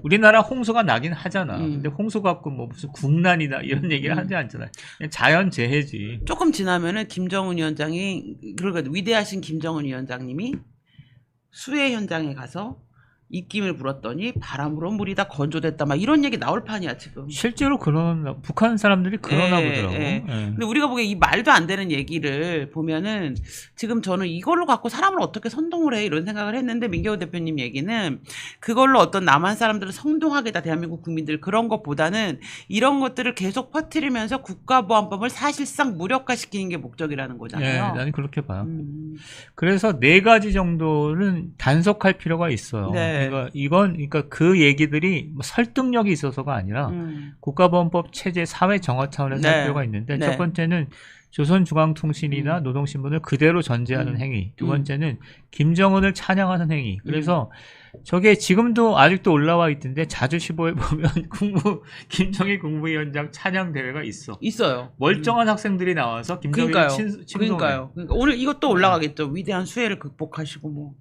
우리나라 홍수가 나긴 하잖아. 근데 홍수 갖고 무슨 국난이다 이런 얘기를 하지 않잖아요. 그냥 자연재해지. 조금 지나면은 김정은 위원장이 그러니까 위대하신 김정은 위원장님이 수해 현장에 가서 입김을 불었더니 바람으로 물이 다 건조됐다 막 이런 얘기 나올 판이야 지금. 실제로 북한 사람들이 그러나 보더라고. 근데 우리가 보기에 이 말도 안 되는 얘기를 보면은 지금 저는 이걸로 갖고 사람을 어떻게 선동을 해 이런 생각을 했는데 민경호 대표님 얘기는 그걸로 어떤 남한 사람들을 선동하겠다 대한민국 국민들 그런 것보다는 이런 것들을 계속 퍼뜨리면서 국가보안법을 사실상 무력화시키는 게 목적이라는 거잖아요. 네, 나는 그렇게 봐요. 그래서 4가지 정도는 단속할 필요가 있어요. 네. 그러니까 그 얘기들이 설득력이 있어서가 아니라 국가보안법 체제 사회 정화 차원에서 할 필요가 있는데 첫 번째는 조선중앙통신이나 노동신문을 그대로 전제하는 행위. 두 번째는 김정은을 찬양하는 행위. 그래서 저게 지금도 아직도 올라와 있던데 자주시보에 보면 김정일 국무위원장 찬양 대회가 있어요. 멀쩡한 학생들이 나와서 김정일 칭송해요. 그러니까 오늘 이것도 올라가겠죠. 위대한 수해를 극복하시고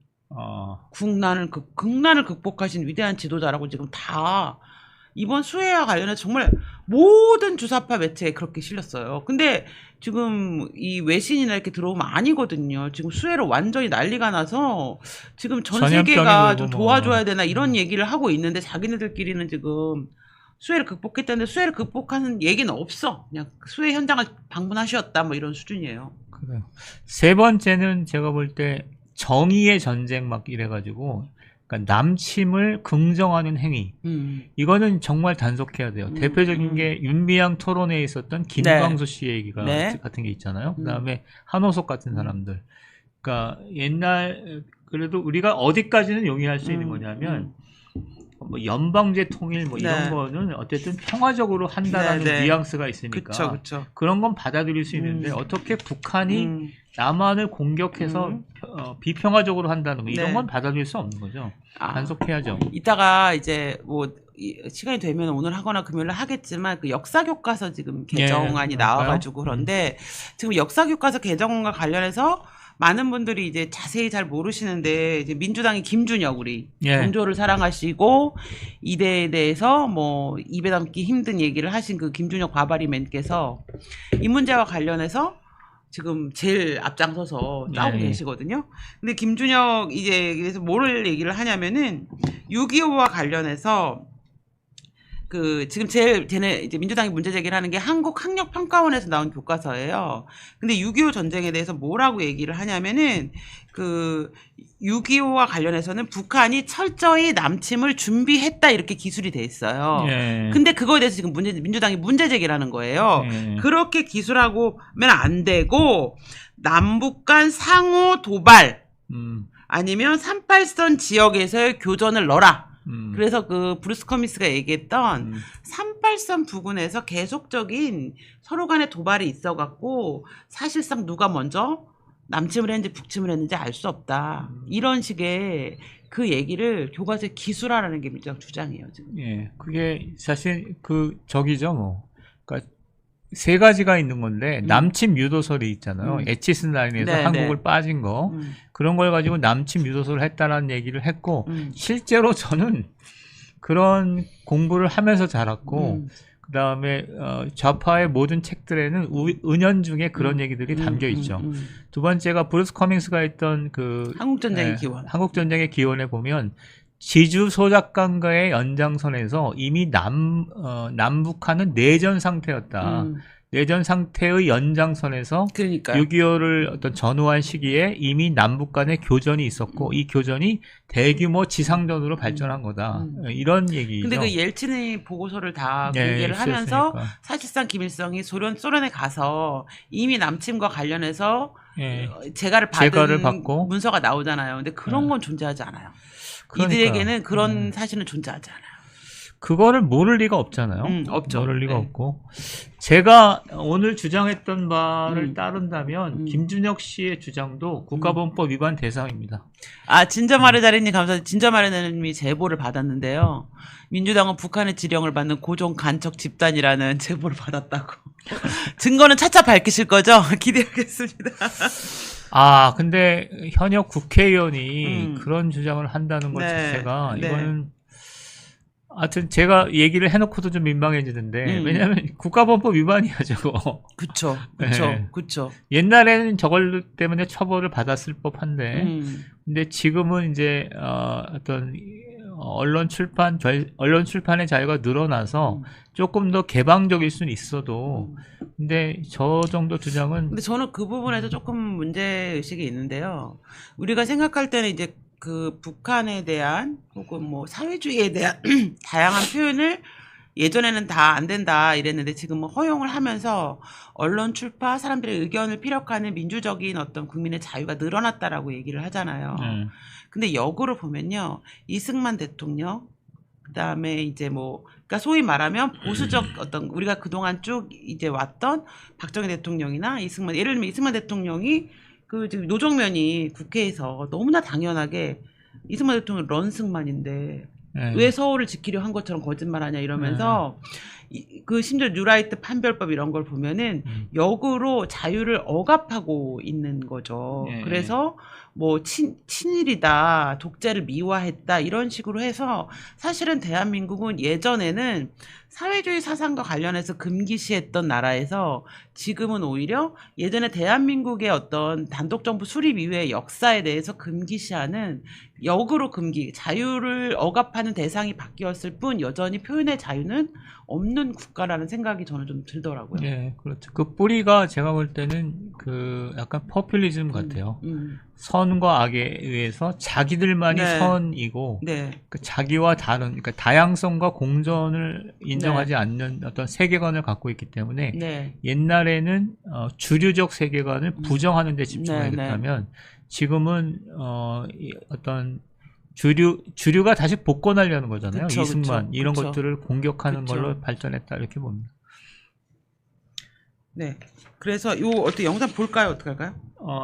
국난을 극복하신 위대한 지도자라고 지금 다 이번 수해와 관련해서 정말 모든 주사파 매체에 그렇게 실렸어요. 근데 지금 이 외신이나 이렇게 들어오면 아니거든요. 지금 수해로 완전히 난리가 나서 지금 전 세계가 좀 도와줘야 되나 이런 얘기를 하고 있는데 자기네들끼리는 지금 수해를 극복했다는데 수해를 극복하는 얘기는 없어. 그냥 수해 현장을 방문하셨다 이런 수준이에요. 그래요. 세 번째는 제가 볼 때 정의의 전쟁 막 이래가지고 그러니까 남침을 긍정하는 행위. 이거는 정말 단속해야 돼요. 대표적인 게 윤미향 토론회에 있었던 김광수 씨 얘기가 같은 게 있잖아요. 그다음에 한호석 같은 사람들. 그러니까 그래도 우리가 어디까지는 용인할 수 있는 거냐면 연방제 통일 이런 거는 어쨌든 평화적으로 한다라는 뉘앙스가 있으니까 그쵸. 그런 건 받아들일 수 있는데 어떻게 북한이 남한을 공격해서 비평화적으로 한다는 거 이런 건 받아들일 수 없는 거죠. 단속해야죠. 이따가 이제 시간이 되면 오늘 하거나 금요일에 하겠지만 그 역사교과서 지금 개정안이 나와가지고 그런데 지금 역사교과서 개정안과 관련해서 많은 분들이 이제 자세히 잘 모르시는데 이제 민주당의 김준혁 우리 예. 경조를 사랑하시고 이대에 대해서 뭐 입에 담기 힘든 얘기를 하신 그 김준혁 과바리맨께서 이 문제와 관련해서 지금 제일 앞장서서 싸우고 예. 계시거든요. 근데 김준혁 이제 그래서 뭐를 얘기를 하냐면은 6.25와 관련해서 그 지금 제일 쟤네 이제 민주당이 문제 제기를 하는 게 한국학력평가원에서 나온 교과서예요. 근데 6.25 전쟁에 대해서 뭐라고 얘기를 하냐면은 그 6.25와 관련해서는 북한이 철저히 남침을 준비했다 이렇게 기술이 돼 있어요. 예. 근데 그거에 대해서 지금 민주당이 문제 제기를 하는 거예요. 예. 그렇게 기술하고 하면 안 되고 남북 간 상호 도발 아니면 38선 지역에서의 교전을 넣어라. 그래서 그 브루스 커미스가 얘기했던 38선 부근에서 계속적인 서로 간의 도발이 있어갖고 사실상 누가 먼저 남침을 했는지 북침을 했는지 알 수 없다. 이런 식의 그 얘기를 교과서에 기술하라는 게 민주당 주장이에요 지금. 예, 그게 사실 그 적이죠 뭐. 그러니까 세 가지가 있는 건데 남침 유도설이 있잖아요. 에치슨 라인에서 네, 한국을 네. 빠진 거 그런 걸 가지고 남침 유도설을 했다라는 얘기를 했고 실제로 저는 그런 공부를 하면서 자랐고 그 다음에 좌파의 모든 책들에는 은연중에 그런 얘기들이 담겨 있죠. 두 번째가 브루스 커밍스가 했던 그 한국전쟁의 기원. 한국전쟁의 기원에 보면 지주 소작관과의 연장선에서 이미 남북한은 내전 상태였다. 내전 상태의 연장선에서 그러니까요. 6.25를 어떤 전후한 시기에 이미 남북 간의 교전이 있었고 이 교전이 대규모 지상전으로 발전한 거다. 이런 얘기죠. 근데 그 옐친의 보고서를 다 네, 공개를 하면서 있었으니까. 사실상 김일성이 소련에 가서 이미 남침과 관련해서 예. 재가를 받고 문서가 나오잖아요. 근데 그런 건 존재하지 않아요. 그러니까요. 이들에게는 그런 사실은 존재하지 않아요. 그거를 모를 리가 없잖아요. 없죠. 모를 리가 네. 없고. 제가 오늘 주장했던 바를 따른다면 김준혁 씨의 주장도 국가보안법 위반 대상입니다. 아, 진저마르 자리님 감사합니다. 진저마르 자리님이 제보를 받았는데요. 민주당은 북한의 지령을 받는 고종 간척 집단이라는 제보를 받았다고. 증거는 차차 밝히실 거죠? 기대하겠습니다. 아, 근데 현역 국회의원이 그런 주장을 한다는 것 네. 자체가 네. 이거는 하여튼 제가 얘기를 해놓고도 좀 민망해지는데 왜냐하면 국가보안법 위반이야 저거. 그쵸. 네. 그쵸. 옛날에는 저걸 때문에 처벌을 받았을 법한데 근데 지금은 이제 어떤 언론 출판의 자유가 늘어나서 조금 더 개방적일 수는 있어도 근데 저 정도 주장은 근데 저는 그 부분에서 조금 문제의식이 있는데요. 우리가 생각할 때는 이제 그 북한에 대한 혹은 뭐 사회주의에 대한 다양한 표현을 예전에는 다 안 된다 이랬는데 지금은 허용을 하면서 언론 출파 사람들의 의견을 피력하는 민주적인 어떤 국민의 자유가 늘어났다라고 얘기를 하잖아요. 근데 역으로 보면요. 이승만 대통령 그다음에 이제 뭐 그러니까 소위 말하면 보수적 어떤 우리가 그동안 쭉 이제 왔던 박정희 대통령이나 예를 들면 이승만 대통령이 그 지금 노정면이 국회에서 너무나 당연하게 이승만 대통령 런승만인데 왜 서울을 지키려 한 것처럼 거짓말하냐 이러면서 그 심지어 뉴라이트 판별법 이런 걸 보면은 역으로 자유를 억압하고 있는 거죠. 그래서 뭐 친일이다, 독재를 미화했다 이런 식으로 해서 사실은 대한민국은 예전에는 사회주의 사상과 관련해서 금기시했던 나라에서 지금은 오히려 예전에 대한민국의 어떤 단독정부 수립 이후의 역사에 대해서 금기시하는 역으로 자유를 억압하는 대상이 바뀌었을 뿐 여전히 표현의 자유는 없는 국가라는 생각이 저는 좀 들더라고요. 네, 그렇죠. 그 뿌리가 제가 볼 때는 그 약간 포퓰리즘 같아요. 선과 악에 의해서 자기들만이 네. 선이고 네. 그 자기와 다른 그러니까 다양성과 공존을 인정하지 않는 어떤 세계관을 갖고 있기 때문에 네. 옛날에는 주류적 세계관을 부정하는 데 집중하겠다면 지금은 어떤 주류가 다시 복권하려는 거잖아요. 그쵸, 이승만 그쵸, 이런 그쵸. 것들을 공격하는 그쵸. 걸로 발전했다 이렇게 봅니다. 네. 그래서 요 어떻게 영상 볼까요? 어떻게 할까요?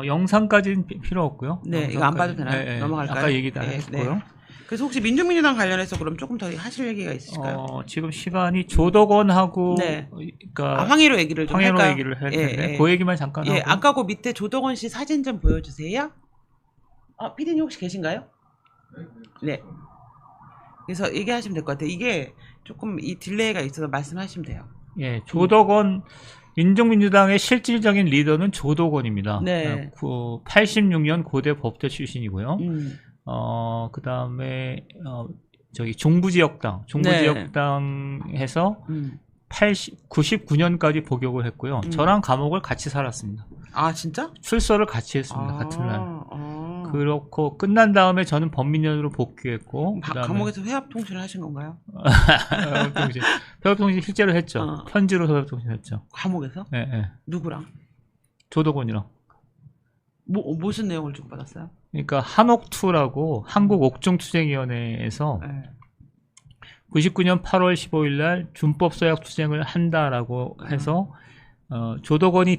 영상까지는 필요 없고요. 네, 이거 안 봐도 되나요? 네, 넘어갈까요? 아까 얘기 다 네, 했고요. 그래서 혹시 민중민주당 관련해서 그럼 조금 더 하실 얘기가 있으실까요? 지금 시간이 조덕원하고 네. 그러니까 황희로 얘기를 좀 황혜로 할까요? 얘기를 할 텐데 그 얘기만 잠깐 예, 하고. 아까 그 밑에 조덕원 씨 사진 좀 보여주세요. 피디님 혹시 계신가요? 네. 그래서 얘기하시면 될 것 같아요. 이게 조금 이 딜레이가 있어서 말씀하시면 돼요. 예, 조덕원 민중민주당의 실질적인 리더는 조덕원입니다. 네. 86년 고대 법대 출신이고요. 그다음에 저기 종부지역당에서 99년까지 복역을 했고요. 저랑 감옥을 같이 살았습니다. 아, 진짜? 출소를 같이 했습니다. 같은 날. 그렇고 끝난 다음에 저는 범민련으로 복귀했고 감옥에서 회합 통신을 하신 건가요? 회합 통신 실제로 했죠. 편지로 회합 통신 했죠. 감옥에서? 네, 네. 누구랑? 조덕원이랑. 무슨 내용을 주고받았어요? 그러니까 한옥투라고 한국옥중투쟁위원회에서 99년 8월 15일 날 준법서약 투쟁을 한다라고 해서 조덕원이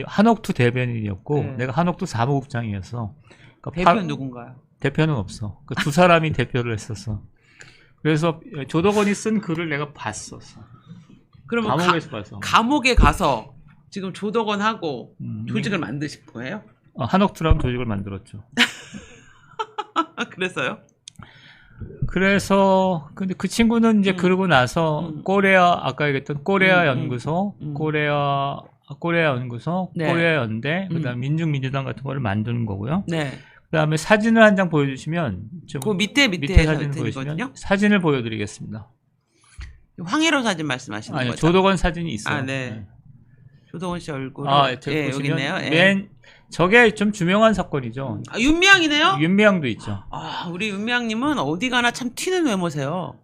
한옥투 대변인이었고 네. 내가 한옥투 사무국장이었어. 그러니까 대표는 누군가요? 대표는 없어. 그 두 사람이 대표를 했었어. 그래서 조덕원이 쓴 글을 내가 봤었어. 그러면 감옥에서 봤어. 감옥에 가서 지금 조덕원하고 조직을 만드신 거예요? 한옥투라는 조직을 만들었죠. 그랬어요? 그래서 근데 그 친구는 이제 그러고 나서 아까 얘기했던 꼬레아 연구소, 꼬레아 연구소, 네. 꼬레아 연대, 그다음 민중민주당 같은 거를 만드는 거고요. 네. 그다음에 사진을 한 장 보여주시면 그 밑에 사진을 보여주시면 사진을 보여드리겠습니다. 황혜로 사진 말씀하시는 아니요, 거죠? 조덕원 사진이 있어요. 아, 네. 조덕원 씨 얼굴. 예, 여기 있네요. 저게 좀 유명한 사건이죠. 윤미향이네요? 윤미향도 있죠. 우리 윤미향님은 어디 가나 참 튀는 외모세요.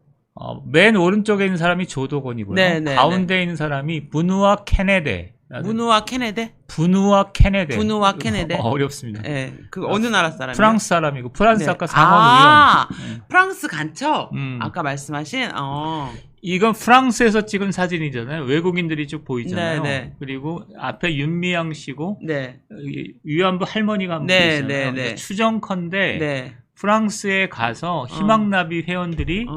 맨 오른쪽에 있는 사람이 조덕원이고요. 네, 가운데 있는 사람이 부누아 케네데. 부누아 케네데? 부누아 케네데. 어렵습니다. 네. 그 어느 나라 사람이에요? 프랑스 사람이고 프랑스 네. 아까 상원 의원. 프랑스 간첩. 아까 말씀하신. 이건 프랑스에서 찍은 사진이잖아요. 외국인들이 쭉 보이잖아요. 네. 그리고 앞에 윤미향 씨고 네. 위안부 할머니가 한 분 네, 있잖아요. 네. 추정컨대 네. 프랑스에 가서 희망나비 회원들이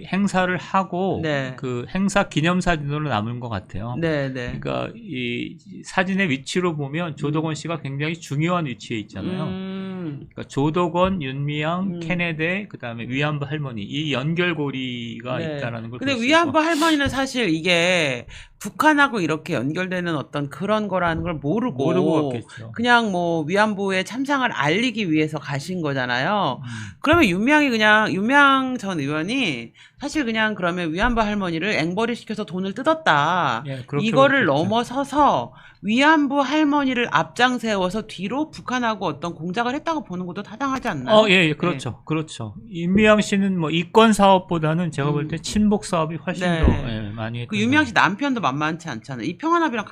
행사를 하고 네. 그 행사 기념사진으로 남은 것 같아요. 네. 그러니까 이 사진의 위치로 보면 조덕원 씨가 굉장히 중요한 위치에 있잖아요. 그러니까 조덕원, 윤미향, 케네데, 그다음에 위안부 할머니 이 연결고리가 있다라는 걸. 근데 위안부 할머니는 사실 이게 북한하고 이렇게 연결되는 어떤 그런 거라는 걸 모르고 갔겠죠. 그냥 뭐 위안부의 참상을 알리기 위해서 가신 거잖아요. 그러면 윤미향 전 의원이 사실 그냥 그러면 위안부 할머니를 앵벌이 시켜서 돈을 뜯었다. 이거를 넘어서서 위안부 할머니를 앞장 세워서 뒤로 북한하고 어떤 공작을 했다고 보는 것도 타당하지 않나요? 그렇죠. 그렇죠. 윤미향 씨는 뭐 이권 사업보다는 제가 볼 때 친북 사업이 훨씬 더 많이 했던. 그 윤미향 씨 남편도 만만치 않잖아요. 이 희망나비랑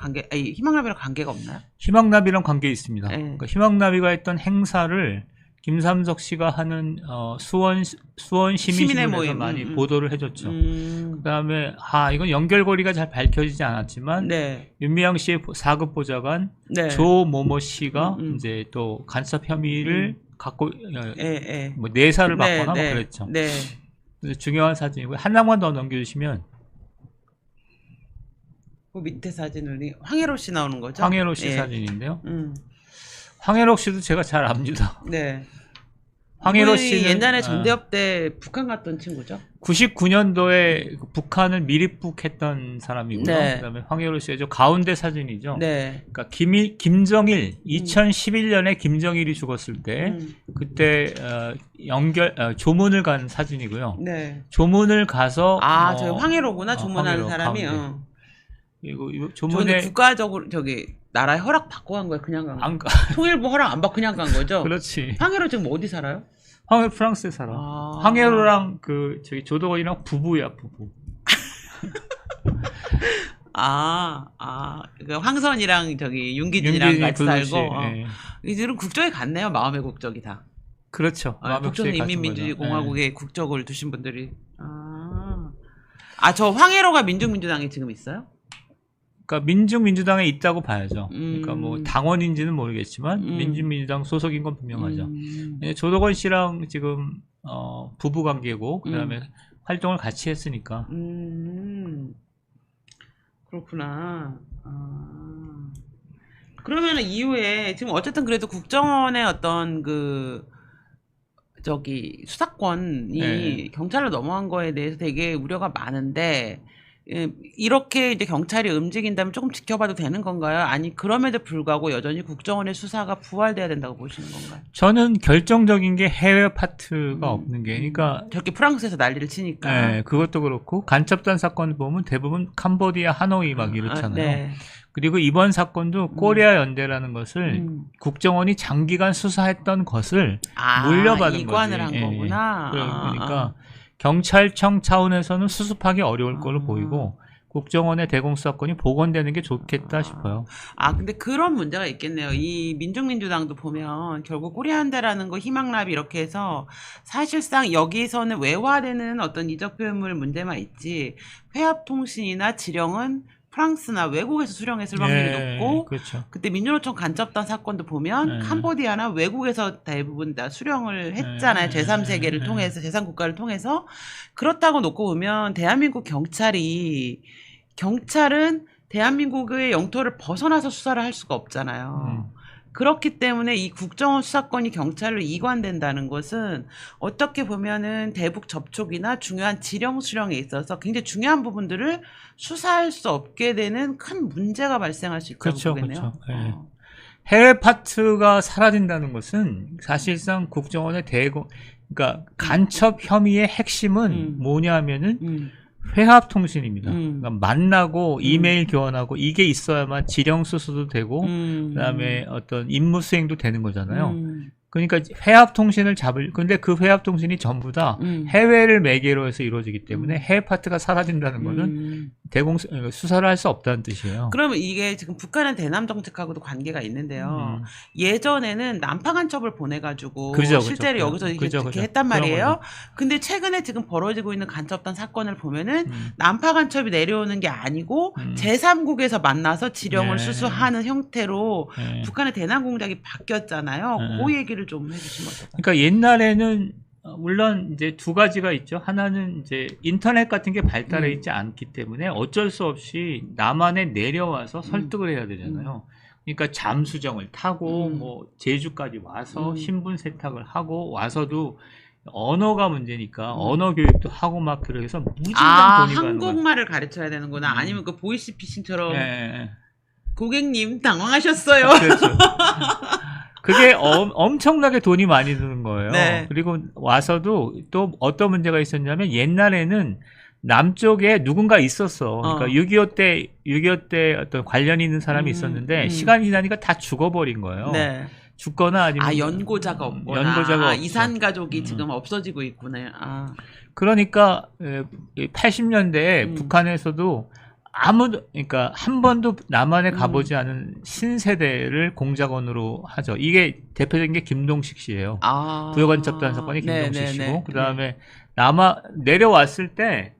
관계가 없나요? 희망나비랑 관계 있습니다. 그러니까 희망나비가 했던 행사를 김삼석 씨가 하는 수원 시민신문에서 많이 보도를 해줬죠. 그다음에 이건 연결고리가 잘 밝혀지지 않았지만 윤미향 씨의 4급 보좌관 조모모 씨가 이제 또 간첩 혐의를 갖고 뭐 내사를 받거나 뭐 그랬죠. 그래서 중요한 사진이고요. 한 장만 더 넘겨주시면 그 밑에 사진은 황혜로 씨 나오는 거죠? 황혜로 씨 사진인데요. 황혜로 씨도 제가 잘 압니다. 네. 황혜로 씨는 옛날에 전대협 때 북한 갔던 친구죠? 99년도에 북한을 밀입국했던 사람이고요. 그다음에 황혜로 씨가 가운데 사진이죠. 그러니까 김정일 2011년에 김정일이 죽었을 때 그때 조문을 간 사진이고요. 조문을 가서 저 황혜로구나 조문하는 사람이. 그리고 조문에 국가적으로 나라의 허락 받고 간 거예요? 그냥 간 거예요? 통일부 허락 안 받고 그냥 간 거죠? 그렇지. 황혜로 지금 어디 살아요? 황혜로 프랑스에 살아. 황혜로랑 조덕원이랑 부부야, 부부. 그러니까 황선이랑 윤기진이랑 같이 살고. 이들은 국적이 같네요. 마음의 국적이 다. 그렇죠. 북조선인민민주주의공화국의 국적을 두신 분들이. 저 황혜로가 민중민주당에 지금 있어요? 그러니까 민주당에 있다고 봐야죠. 그러니까 뭐 당원인지는 모르겠지만 민주당 소속인 건 분명하죠. 조덕원 씨랑 지금 부부 관계고 그다음에 활동을 같이 했으니까. 그렇구나. 그러면 이후에 지금 어쨌든 그래도 국정원의 어떤 수사권이 네. 경찰로 넘어간 거에 대해서 되게 우려가 많은데 이렇게 이제 경찰이 움직인다면 조금 지켜봐도 되는 건가요? 아니 그럼에도 불구하고 여전히 국정원의 수사가 부활돼야 된다고 보시는 건가요? 저는 결정적인 게 해외 파트가 없는 게, 그러니까 저렇게 프랑스에서 난리를 치니까. 네, 그것도 그렇고 간첩단 사건 보면 대부분 캄보디아 하노이 막 이렇잖아요. 네. 그리고 이번 사건도 코리아 연대라는 것을 국정원이 장기간 수사했던 것을 물려받은 이관을 거지. 한 거구나. 그러니까 경찰청 차원에서는 수습하기 어려울 걸로 보이고 국정원의 대공수사권이 복원되는 게 좋겠다 싶어요. 근데 그런 문제가 있겠네요. 이 민중민주당도 보면 결국 코리아연대라는 거 희망랍이 이렇게 해서 사실상 여기서는 외화되는 어떤 이적 표현물 문제만 있지 회합통신이나 지령은 프랑스나 외국에서 수령했을 확률이 높고 그렇죠. 그때 민주노총 간첩단 사건도 보면 캄보디아나 외국에서 대부분 다 수령을 했잖아요. 제3세계를 통해서 제3국가를 통해서. 그렇다고 놓고 보면 대한민국 경찰은 대한민국의 영토를 벗어나서 수사를 할 수가 없잖아요. 그렇기 때문에 이 국정원 수사권이 경찰로 이관된다는 것은 어떻게 보면은 대북 접촉이나 중요한 지령 수령에 있어서 굉장히 중요한 부분들을 수사할 수 없게 되는 큰 문제가 발생할 수 있다고 보겠네요. 그렇죠. 네. 해외 파트가 사라진다는 것은 사실상 국정원의 그러니까 간첩 혐의의 핵심은 뭐냐 하면은 회합통신입니다. 그러니까 만나고 이메일 교환하고 이게 있어야만 지령 수수도 되고 그다음에 어떤 임무 수행도 되는 거잖아요. 그러니까 회합통신을 근데 그 회합통신이 전부 다 해외를 매개로 해서 이루어지기 때문에 해외 파트가 사라진다는 거는 수사를 할 수 없다는 뜻이에요. 그러면 이게 지금 북한의 대남 정책하고도 관계가 있는데요. 예전에는 남파 간첩을 보내가지고 실제로 여기서 이렇게 했단 말이에요. 근데 최근에 지금 벌어지고 있는 간첩단 사건을 보면은 남파 간첩이 내려오는 게 아니고 제3국에서 만나서 지령을 수수하는 형태로 북한의 대남 공작이 바뀌었잖아요. 그 얘기를 좀 해주시면 어떨까요? 그러니까 옛날에는 물론 이제 두 가지가 있죠. 하나는 이제 인터넷 같은 게 발달해 있지 않기 때문에 어쩔 수 없이 남한에 내려와서 설득을 해야 되잖아요. 그러니까 잠수정을 타고 뭐 제주까지 와서 신분 세탁을 하고 와서도 언어가 문제니까 언어 교육도 하고 막 그래서 무진장 돈이 가는 거예요. 한국말을 가르쳐야 되는구나. 아니면 그 보이스피싱처럼 고객님 당황하셨어요. 그렇죠. 그게 엄청나게 돈이 많이 드는 거예요. 네. 그리고 와서도 또 어떤 문제가 있었냐면 옛날에는 남쪽에 누군가 있었어. 그러니까 6.25 때 어떤 관련 있는 사람이 있었는데 시간이 지나니까 다 죽어버린 거예요. 네. 죽거나 아니면 연고자가 없거나 이산 가족이 지금 없어지고 있구나. 그러니까 80년대에 북한에서도 그러니까 한 번도 남한에 가보지 않은 신세대를 공작원으로 하죠. 이게 대표적인 게 김동식 씨예요. 부여간첩단 사건이 김동식 씨고, 그 다음에 내려왔을 때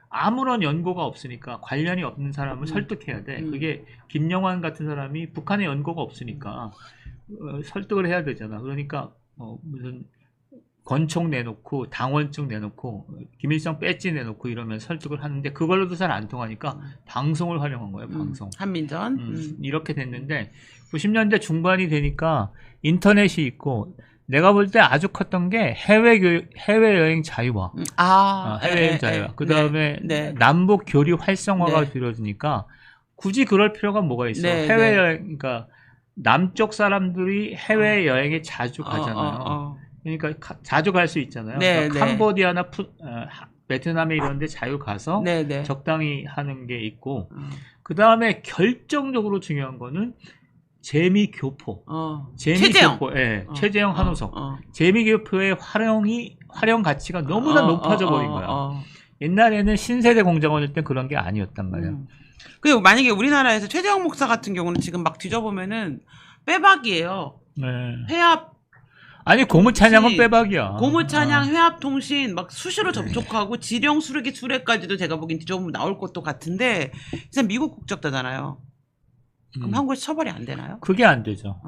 아무런 연고가 없으니까 관련이 없는 사람을 설득해야 돼. 그게 김영환 같은 사람이 북한에 연고가 없으니까 설득을 해야 되잖아. 그러니까 무슨 권총 내놓고 당원증 내놓고 김일성 배지 내놓고 이러면 설득을 하는데 그걸로도 잘 안 통하니까 방송을 활용한 거예요. 방송. 한민전. 이렇게 됐는데 90년대 중반이 되니까 인터넷이 있고 내가 볼 때 아주 컸던 게 해외여행 자유화. 해외여행 자유화. 그 다음에 남북 교류 활성화가 이루어지니까 굳이 그럴 필요가 뭐가 있어. 해외여행, 그러니까 남쪽 사람들이 해외여행에 자주 가잖아요. 그러니까 자주 갈 수 있잖아요. 그러니까 캄보디아나 베트남에 이런 데 자유 가서 적당히 하는 게 있고 그 다음에 결정적으로 중요한 거는 재미교포. 재미교포. 최재형 한우석. 재미교포의 활용 가치가 너무나 높아져 버린 거야. 옛날에는 신세대 공작원일 때 그런 게 아니었단 말이야. 그리고 만약에 우리나라에서 최재형 목사 같은 경우는 지금 막 뒤져보면은 빼박이에요. 회합 아니 고무찬양은 빼박이야. 고무찬양, 회합통신 막 수시로 접촉하고 지령 수레기 수레까지도 제가 보기엔 뒤져보면 나올 것도 같은데 진짜 미국 국적자잖아요. 그럼 한국에서 처벌이 안 되나요? 그게 안 되죠.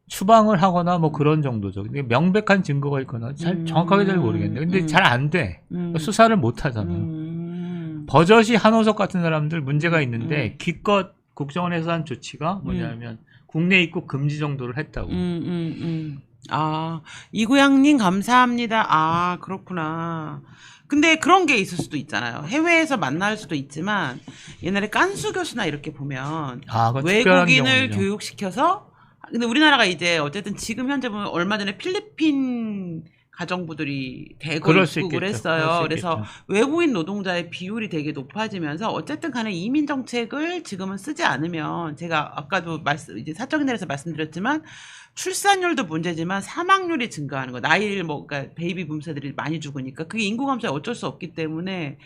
추방을 하거나 뭐 그런 정도죠. 근데 명백한 증거가 있거나 정확하게 잘 모르겠는데 근데 잘 안 돼. 수사를 못 하잖아요. 버젓이 한호석 같은 사람들 문제가 있는데 기껏 국정원에서 한 조치가 뭐냐면 국내 입국 금지 정도를 했다고. 아, 이구양님 감사합니다. 아, 그렇구나. 근데 그런 게 있을 수도 있잖아요. 해외에서 만날 수도 있지만 옛날에 깐수 교수나 이렇게 보면 외국인을 교육시켜서 근데 우리나라가 이제 어쨌든 지금 현재 보면 얼마 전에 필리핀 가정부들이 대거 입국을 했어요. 그래서 외국인 노동자의 비율이 되게 높아지면서 어쨌든 간에 이민 정책을 지금은 쓰지 않으면 제가 아까도 이제 사적인 데서 말씀드렸지만 출산율도 문제지만 사망률이 증가하는 거. 나이를 그러니까 베이비 붐 세들이 많이 죽으니까 그게 인구 감소에 어쩔 수 없기 때문에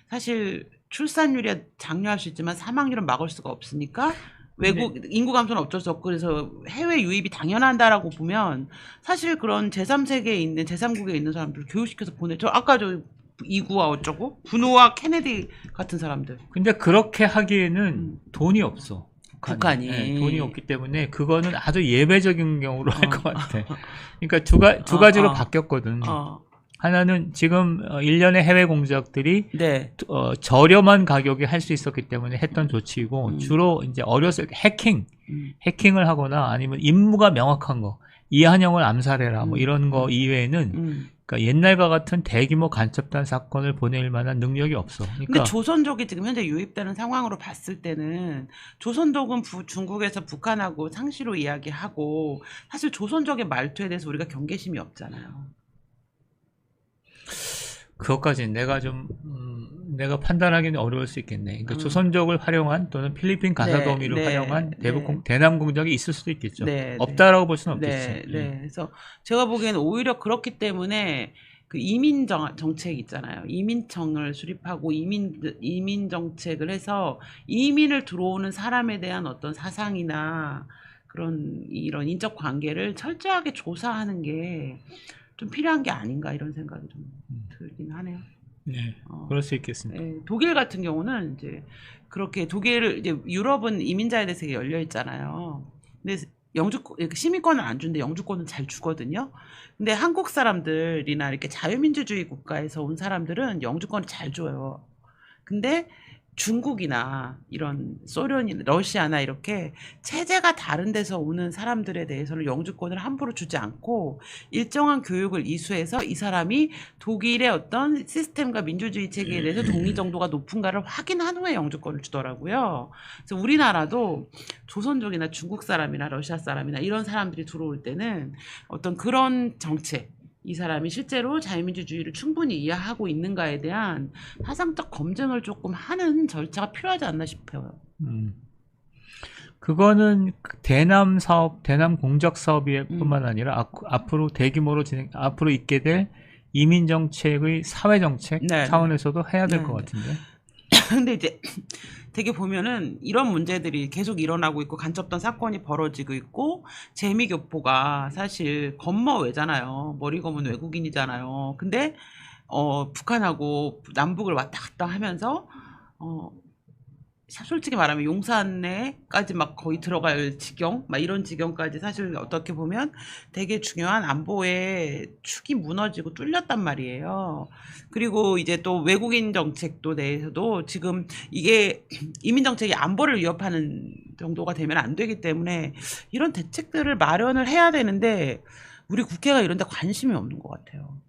사실 출산율이 장려할 수 있지만 사망률은 막을 수가 없으니까 외국 인구 감소는 어쩔 수 없고 그래서 해외 유입이 당연한다라고 보면 사실 그런 제3세계에 있는 제3국에 있는 사람들 교육시켜서 보내죠. 아까 저 이구와 어쩌고 분우와 케네디 같은 사람들. 근데 그렇게 하기에는 돈이 없어. 북한이. 네, 돈이 없기 때문에 그거는 아주 예외적인 경우로 할 것 같아. 그러니까 두 가지로 바뀌었거든. 하나는 지금 1년의 해외 공작들이 저렴한 가격에 할 수 있었기 때문에 했던 조치이고 주로 이제 어렸을 때 해킹을 하거나 아니면 임무가 명확한 거 이한영을 암살해라 뭐 이런 거 이외에는 그러니까 옛날과 같은 대규모 간첩단 사건을 보낼 만한 능력이 없어. 그러니까 근데 조선족이 지금 현재 유입되는 상황으로 봤을 때는 조선족은 중국에서 북한하고 상시로 이야기하고 사실 조선족의 말투에 대해서 우리가 경계심이 없잖아요. 그것까지는 내가 판단하기는 어려울 수 있겠네. 그러니까 조선족을 활용한 또는 필리핀 가사도우미를 활용한 대남 공작이 있을 수도 있겠죠. 없다라고 볼 수는 없겠지. 그래서 제가 보기에는 오히려 그렇기 때문에 그 이민 정책 있잖아요. 이민청을 수립하고 이민 정책을 해서 이민을 들어오는 사람에 대한 어떤 사상이나 이런 인적 관계를 철저하게 조사하는 게 좀 필요한 게 아닌가 이런 생각이 좀 들긴 하네요. 네, 그럴 수 있겠습니다. 네, 독일 같은 경우는 이제 그렇게 이제 유럽은 이민자에 대해서 열려 있잖아요. 근데 시민권을 안 주는데 영주권은 잘 주거든요. 근데 한국 사람들이나 이렇게 자유민주주의 국가에서 온 사람들은 영주권을 잘 줘요. 근데 중국이나 이런 소련이나 러시아나 이렇게 체제가 다른 데서 오는 사람들에 대해서는 영주권을 함부로 주지 않고 일정한 교육을 이수해서 이 사람이 독일의 어떤 시스템과 민주주의 체계에 대해서 동의 정도가 높은가를 확인한 후에 영주권을 주더라고요. 그래서 우리나라도 조선족이나 중국 사람이나 러시아 사람이나 이런 사람들이 들어올 때는 어떤 그런 정책 이 사람이 실제로 자유민주주의를 충분히 이해하고 있는가에 대한 사상적 검증을 조금 하는 절차가 필요하지 않나 싶어요. 그거는 대남 공작 사업뿐만 아니라 앞으로 대규모로 앞으로 있게 될 이민 정책의 사회 정책 차원에서도 해야 될 것 같은데. 근데 이제 되게 보면은 이런 문제들이 계속 일어나고 있고 간첩단 사건이 벌어지고 있고 재미교포가 사실 검머외잖아요. 머리 검은 외국인이잖아요. 근데 북한하고 남북을 왔다 갔다 하면서 솔직히 말하면 용산에까지 막 거의 들어갈 지경, 막 이런 지경까지 사실 어떻게 보면 되게 중요한 안보의 축이 무너지고 뚫렸단 말이에요. 그리고 이제 또 외국인 정책도 대해서도 지금 이게 이민 정책이 안보를 위협하는 정도가 되면 안 되기 때문에 이런 대책들을 마련을 해야 되는데 우리 국회가 이런 데 관심이 없는 것 같아요.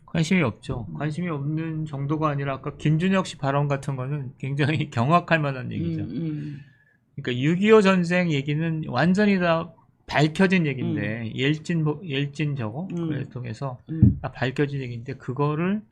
관심이 없죠. 관심이 없는 정도가 아니라 아까 김준혁 씨 발언 같은 거는 굉장히 경악할 만한 얘기죠. 그러니까 6.25 전쟁 얘기는 완전히 다 밝혀진 얘기인데 옐진 저거 그걸 통해서 다 밝혀진 얘기인데 그거를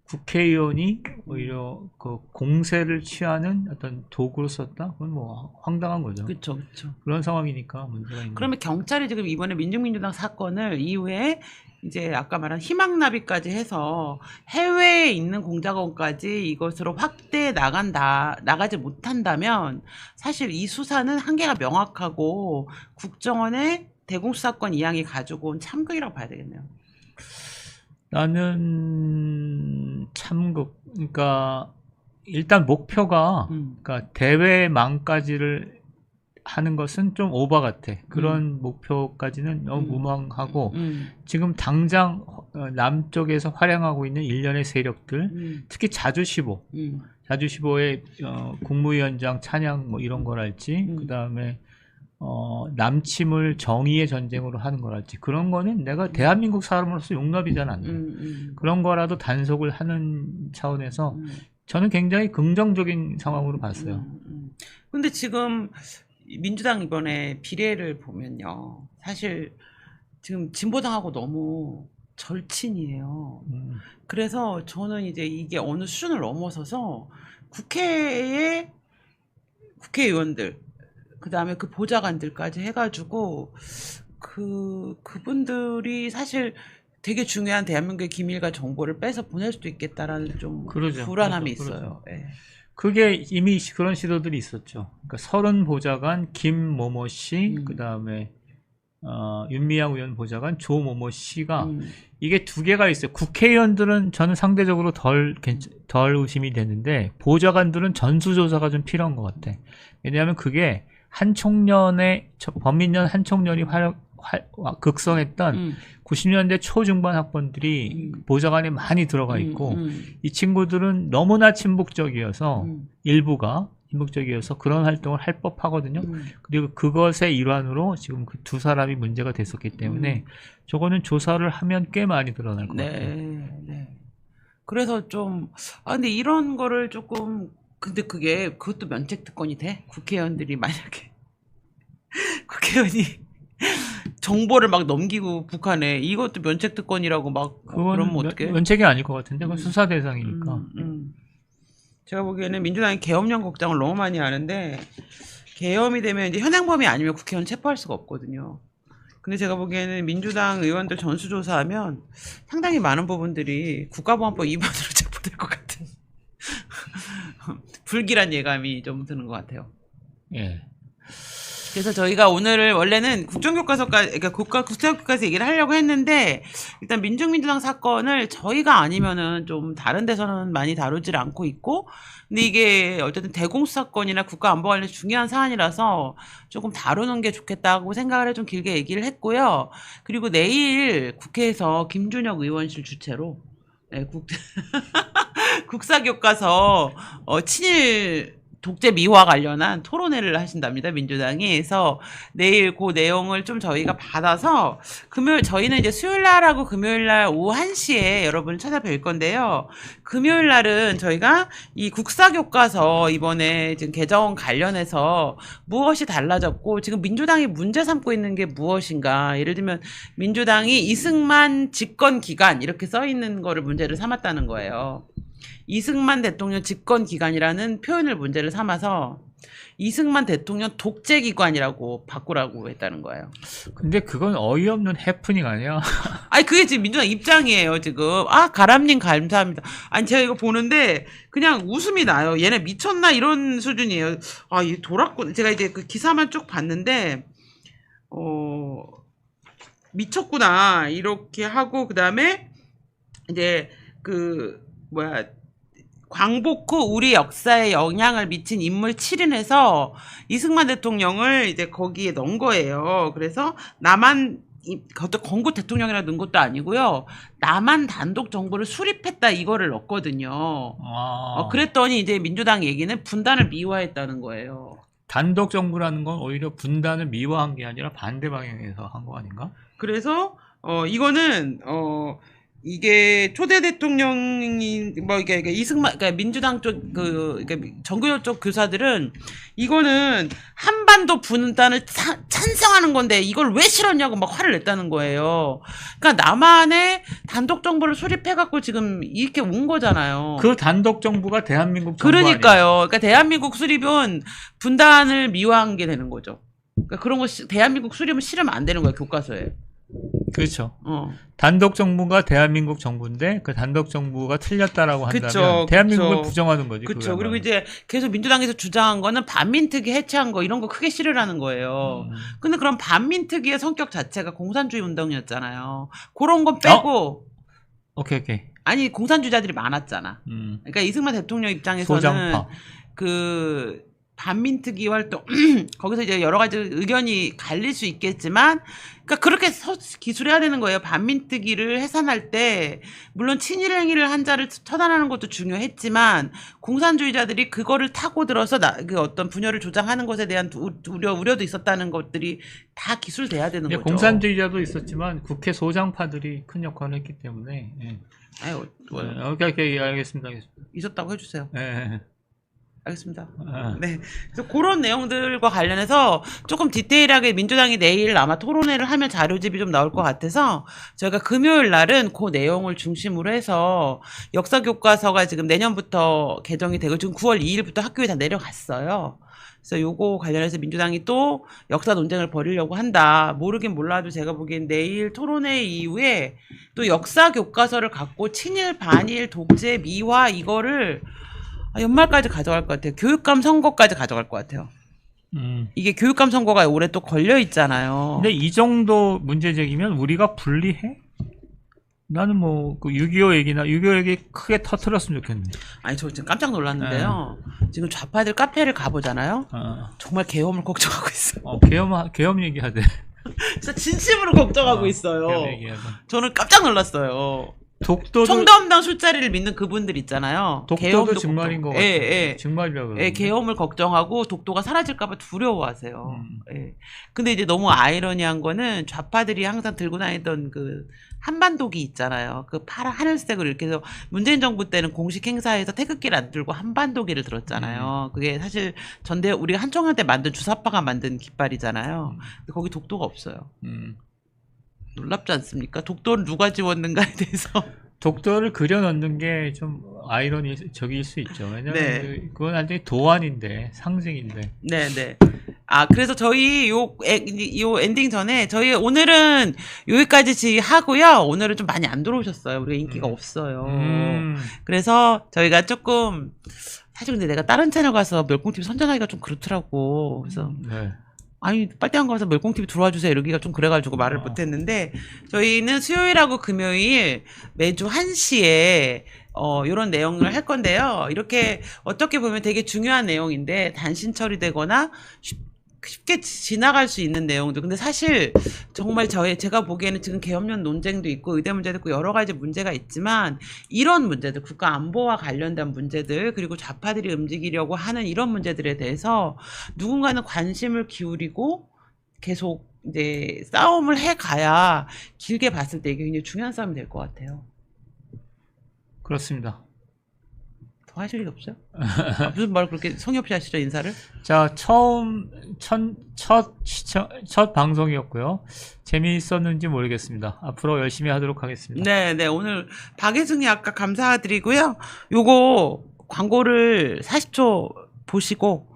국회의원이 오히려 그 공세를 취하는 어떤 도구로 썼다? 그건 뭐 황당한 거죠. 그렇죠. 그런 상황이니까 문제가 있는. 그러면 경찰이 지금 이번에 민중민주당 사건을 이후에 이제 아까 말한 희망나비까지 해서 해외에 있는 공작원까지 이것으로 확대해 나가지 못한다면 사실 이 수사는 한계가 명확하고 국정원의 대공수 사건 이양이 가지고 온 참극이라고 봐야 되겠네요. 나는 참극, 그러니까 일단 목표가 그러니까 대외망까지를 하는 것은 좀 오버 같아. 그런 목표까지는 너무 무망하고 지금 당장 남쪽에서 활용하고 있는 일련의 세력들, 특히 자주시보의 국무위원장 찬양 뭐 이런 거랄지, 그 다음에 남침을 정의의 전쟁으로 하는 거랄지, 그런 거는 내가 대한민국 사람으로서 용납이 잘 안 돼. 그런 거라도 단속을 하는 차원에서 저는 굉장히 긍정적인 상황으로 봤어요. 근데 지금 민주당 이번에 비례를 보면요, 사실 지금 진보당하고 너무 절친이에요. 그래서 저는 이제 이게 어느 수준을 넘어서서 국회의원들, 그 다음에 그 보좌관들까지 해가지고 그분들이 사실 되게 중요한 대한민국의 기밀과 정보를 빼서 보낼 수도 있겠다라는 좀 그러죠. 불안함이 그러죠. 있어요. 네. 그게 이미 그런 시도들이 있었죠. 그러니까 서른 보좌관 김모모 씨, 그 다음에 윤미향 의원 보좌관 조모모 씨가 이게 두 개가 있어요. 국회의원들은 저는 상대적으로 덜 의심이 되는데 보좌관들은 전수조사가 좀 필요한 것 같아. 왜냐하면 그게 한 총련의 범민련 한 총련이 극성했던 90년대 초중반 학번들이 보좌관에 많이 들어가 있고 이 친구들은 너무나 친북적이어서 일부가 친북적이어서 그런 활동을 할 법하거든요. 그리고 그것의 일환으로 지금 그 두 사람이 문제가 됐었기 때문에 저거는 조사를 하면 꽤 많이 드러날 것 같아요. 네. 그래서 좀 근데 이런 거를 조금 근데 그것도 면책 특권이 돼? 국회의원들이 만약에 국회의원이 정보를 막 넘기고 북한에 이것도 면책 특권이라고 막 그러면 어떡해? 면책이 아닐 것 같은데 그건 수사 대상이니까. 제가 보기에는 민주당이 계엄령 걱정을 너무 많이 하는데 계엄이 되면 이제 현행범이 아니면 국회의원 체포할 수가 없거든요. 근데 제가 보기에는 민주당 의원들 전수조사하면 상당히 많은 부분들이 국가보안법 위반으로 체포될 것 같은 불길한 예감이 좀 드는 것 같아요. 예. 그래서 저희가 오늘 원래는 국정교과서까지, 그러니까 국정교과서 얘기를 하려고 했는데, 일단 민중민주당 사건을 저희가 아니면은 좀 다른 데서는 많이 다루질 않고 있고, 근데 이게 어쨌든 대공수 사건이나 국가안보 관련 중요한 사안이라서 조금 다루는 게 좋겠다고 생각을 해 좀 길게 얘기를 했고요. 그리고 내일 국회에서 김준혁 의원실 주최로, 네, 국사교과서, 친일 독재 미화 관련한 토론회를 하신답니다, 민주당이. 그래서 내일 그 내용을 좀 저희가 받아서 저희는 이제 수요일 날하고 금요일 날 오후 1시에 여러분 찾아뵐 건데요. 금요일 날은 저희가 이 국사교과서 이번에 지금 개정 관련해서 무엇이 달라졌고 지금 민주당이 문제 삼고 있는 게 무엇인가. 예를 들면 민주당이 이승만 집권 기간 이렇게 써 있는 거를 문제를 삼았다는 거예요. 이승만 대통령 집권 기간이라는 표현을 문제를 삼아서 이승만 대통령 독재 기관이라고 바꾸라고 했다는 거예요. 근데 그건 어이없는 해프닝 아니야? 아니 그게 지금 민주당 입장이에요 지금. 가람님 감사합니다. 아니 제가 이거 보는데 그냥 웃음이 나요. 얘네 미쳤나 이런 수준이에요. 이 돌았구나. 제가 이제 그 기사만 쭉 봤는데 미쳤구나 이렇게 하고 그 다음에 이제 광복 후 우리 역사에 영향을 미친 인물 7인에서 이승만 대통령을 이제 거기에 넣은 거예요. 그래서 그것도 건국 대통령이라 넣은 것도 아니고요. 남한 단독 정부를 수립했다 이거를 넣었거든요. 그랬더니 이제 민주당 얘기는 분단을 미화했다는 거예요. 단독 정부라는 건 오히려 분단을 미화한 게 아니라 반대 방향에서 한 거 아닌가? 그래서 이거는 이게 초대 대통령이 이게 이승만 그러니까 민주당 쪽 그러니까 정교조 쪽 교사들은 이거는 한반도 분단을 찬성하는 건데 이걸 왜 싫었냐고 막 화를 냈다는 거예요. 그러니까 남한의 단독 정부를 수립해 갖고 지금 이렇게 온 거잖아요. 그 단독 정부가 대한민국 정부 그러니까요. 아니에요? 그러니까 대한민국 수립은 분단을 미화한 게 되는 거죠. 그러니까 그런 거 대한민국 수립은 싫으면 안 되는 거예요, 교과서에. 그렇죠. 단독 정부가 대한민국 정부인데 그 단독 정부가 틀렸다라고 한다면 그쵸, 대한민국을 그쵸. 부정하는 거지. 그렇죠. 그리고 이제 계속 민주당에서 주장한 거는 반민특위 해체한 거 이런 거 크게 싫으라는 거예요. 근데 그럼 반민특위의 성격 자체가 공산주의 운동이었잖아요. 그런 건 빼고. 오케이. 아니 공산주의자들이 많았잖아. 그러니까 이승만 대통령 입장에서는 소장파. 그 반민특위 활동 거기서 이제 여러 가지 의견이 갈릴 수 있겠지만, 그러니까 그렇게 기술해야 되는 거예요. 반민특위를 해산할 때 물론 친일 행위를 한 자를 처단하는 것도 중요했지만 공산주의자들이 그거를 타고 들어서 그 어떤 분열을 조장하는 것에 대한 우려도 있었다는 것들이 다 기술돼야 되는 거죠. 공산주의자도 있었지만 국회 소장파들이 큰 역할을 했기 때문에. 예. 아유, 오케이, 알겠습니다. 있었다고 해주세요. 예. 알겠습니다. 네. 그래서 그런 내용들과 관련해서 조금 디테일하게 민주당이 내일 아마 토론회를 하면 자료집이 좀 나올 것 같아서 저희가 금요일 날은 그 내용을 중심으로 해서 역사교과서가 지금 내년부터 개정이 되고 지금 9월 2일부터 학교에 다 내려갔어요. 그래서 요거 관련해서 민주당이 또 역사 논쟁을 벌이려고 한다. 모르긴 몰라도 제가 보기엔 내일 토론회 이후에 또 역사 교과서를 갖고 친일, 반일, 독재, 미화 이거를 연말까지 가져갈 것 같아요. 교육감 선거까지 가져갈 것 같아요. 이게 교육감 선거가 올해 또 걸려 있잖아요. 근데 이 정도 문제 제기면 우리가 불리해? 나는 뭐 그 6.25 얘기나 6.25 얘기 크게 터뜨렸으면 좋겠네. 아니 저 지금 깜짝 놀랐는데요. 지금 좌파들 카페를 가보잖아요. 정말 계엄을 걱정하고 있어요. 계엄 얘기하대. 진짜 진심으로 걱정하고 있어요. 저는 깜짝 놀랐어요. 청담당 술자리를 믿는 그분들 있잖아요. 독도도 증말인 것 같아요. 예. 증말이라고. 예, 계엄을 걱정하고 독도가 사라질까봐 두려워하세요. 예. 근데 이제 너무 아이러니한 거는 좌파들이 항상 들고 다니던 그 한반도기 있잖아요. 그 파란 하늘색으로 이렇게 해서 문재인 정부 때는 공식 행사에서 태극기를 안 들고 한반도기를 들었잖아요. 그게 사실 우리가 한총회 때 만든 주사파가 만든 깃발이잖아요. 근데 거기 독도가 없어요. 놀랍지 않습니까? 독도를 누가 지웠는가에 대해서. 독도를 그려넣는 게 좀 아이러니적일 수 있죠. 왜냐면 그건 완전히 도안인데, 상징인데. 네네. 그래서 저희 요 엔딩 전에 저희 오늘은 여기까지 하고요. 오늘은 좀 많이 안 들어오셨어요. 우리가 인기가 없어요. 그래서 저희가 조금 사실 근데 내가 다른 채널 가서 멸공TV 선전하기가 좀 그렇더라고. 그래서 아니 빨대한 거 가서 멸공TV 들어와 주세요 이러기가 좀 그래가지고 말을 못했는데 저희는 수요일하고 금요일 매주 1시에 요런 내용을 할 건데요. 이렇게 어떻게 보면 되게 중요한 내용인데 단신 처리되거나 쉽게 지나갈 수 있는 내용들. 근데 사실 정말 제가 보기에는 지금 계엄령 논쟁도 있고 의대 문제도 있고 여러 가지 문제가 있지만 이런 문제들, 국가 안보와 관련된 문제들, 그리고 좌파들이 움직이려고 하는 이런 문제들에 대해서 누군가는 관심을 기울이고 계속 이제 싸움을 해가야 길게 봤을 때 이게 굉장히 중요한 싸움이 될 것 같아요. 그렇습니다. 더 하실 일 없어요? 무슨 말 그렇게 성의 없이 하시죠, 인사를? 자, 첫 방송이었고요. 재미있었는지 모르겠습니다. 앞으로 열심히 하도록 하겠습니다. 네. 오늘 박예승이 아까 감사드리고요. 요거 광고를 40초 보시고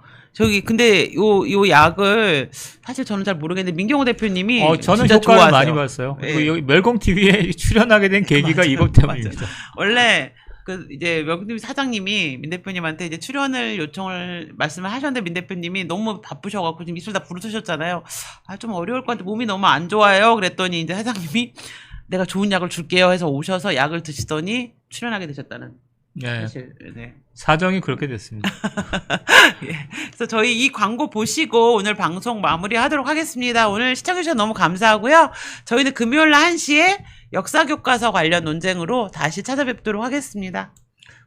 근데 요 약을 사실 저는 잘 모르겠는데 민경호 대표님이 저는 진짜 효과를 좋아하세요. 많이 봤어요. 네. 그리고 여기 멸공TV에 출연하게 된 계기가 이것 때문입니다. 원래 이제 멸공TV 사장님이 민 대표님한테 이제 출연을 요청을 말씀을 하셨는데 민 대표님이 너무 바쁘셔갖고 지금 입술 다 부르셨잖아요. 좀 어려울 것 같아. 몸이 너무 안 좋아요. 그랬더니 이제 사장님이 내가 좋은 약을 줄게요 해서 오셔서 약을 드시더니 출연하게 되셨다는. 사실, 네. 사정이 그렇게 됐습니다. 예. 그래서 저희 이 광고 보시고 오늘 방송 마무리하도록 하겠습니다. 오늘 시청해주셔서 너무 감사하고요. 저희는 금요일 날 1시에 역사교과서 관련 논쟁으로 다시 찾아뵙도록 하겠습니다.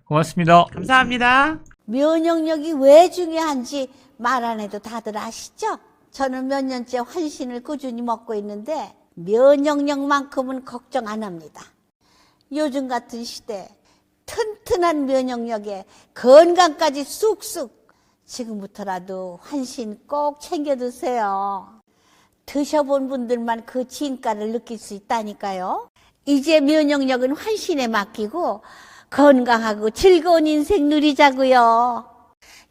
고맙습니다. 감사합니다. 면역력이 왜 중요한지 말 안 해도 다들 아시죠? 저는 몇 년째 환신을 꾸준히 먹고 있는데 면역력만큼은 걱정 안 합니다. 요즘 같은 시대 튼튼한 면역력에 건강까지 쑥쑥 지금부터라도 환신 꼭 챙겨 드세요. 드셔본 분들만 그 진가를 느낄 수 있다니까요. 이제 면역력은 환신에 맡기고 건강하고 즐거운 인생 누리자고요.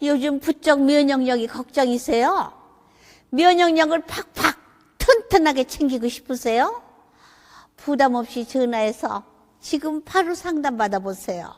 요즘 부쩍 면역력이 걱정이세요? 면역력을 팍팍 튼튼하게 챙기고 싶으세요? 부담 없이 전화해서 지금 바로 상담 받아보세요.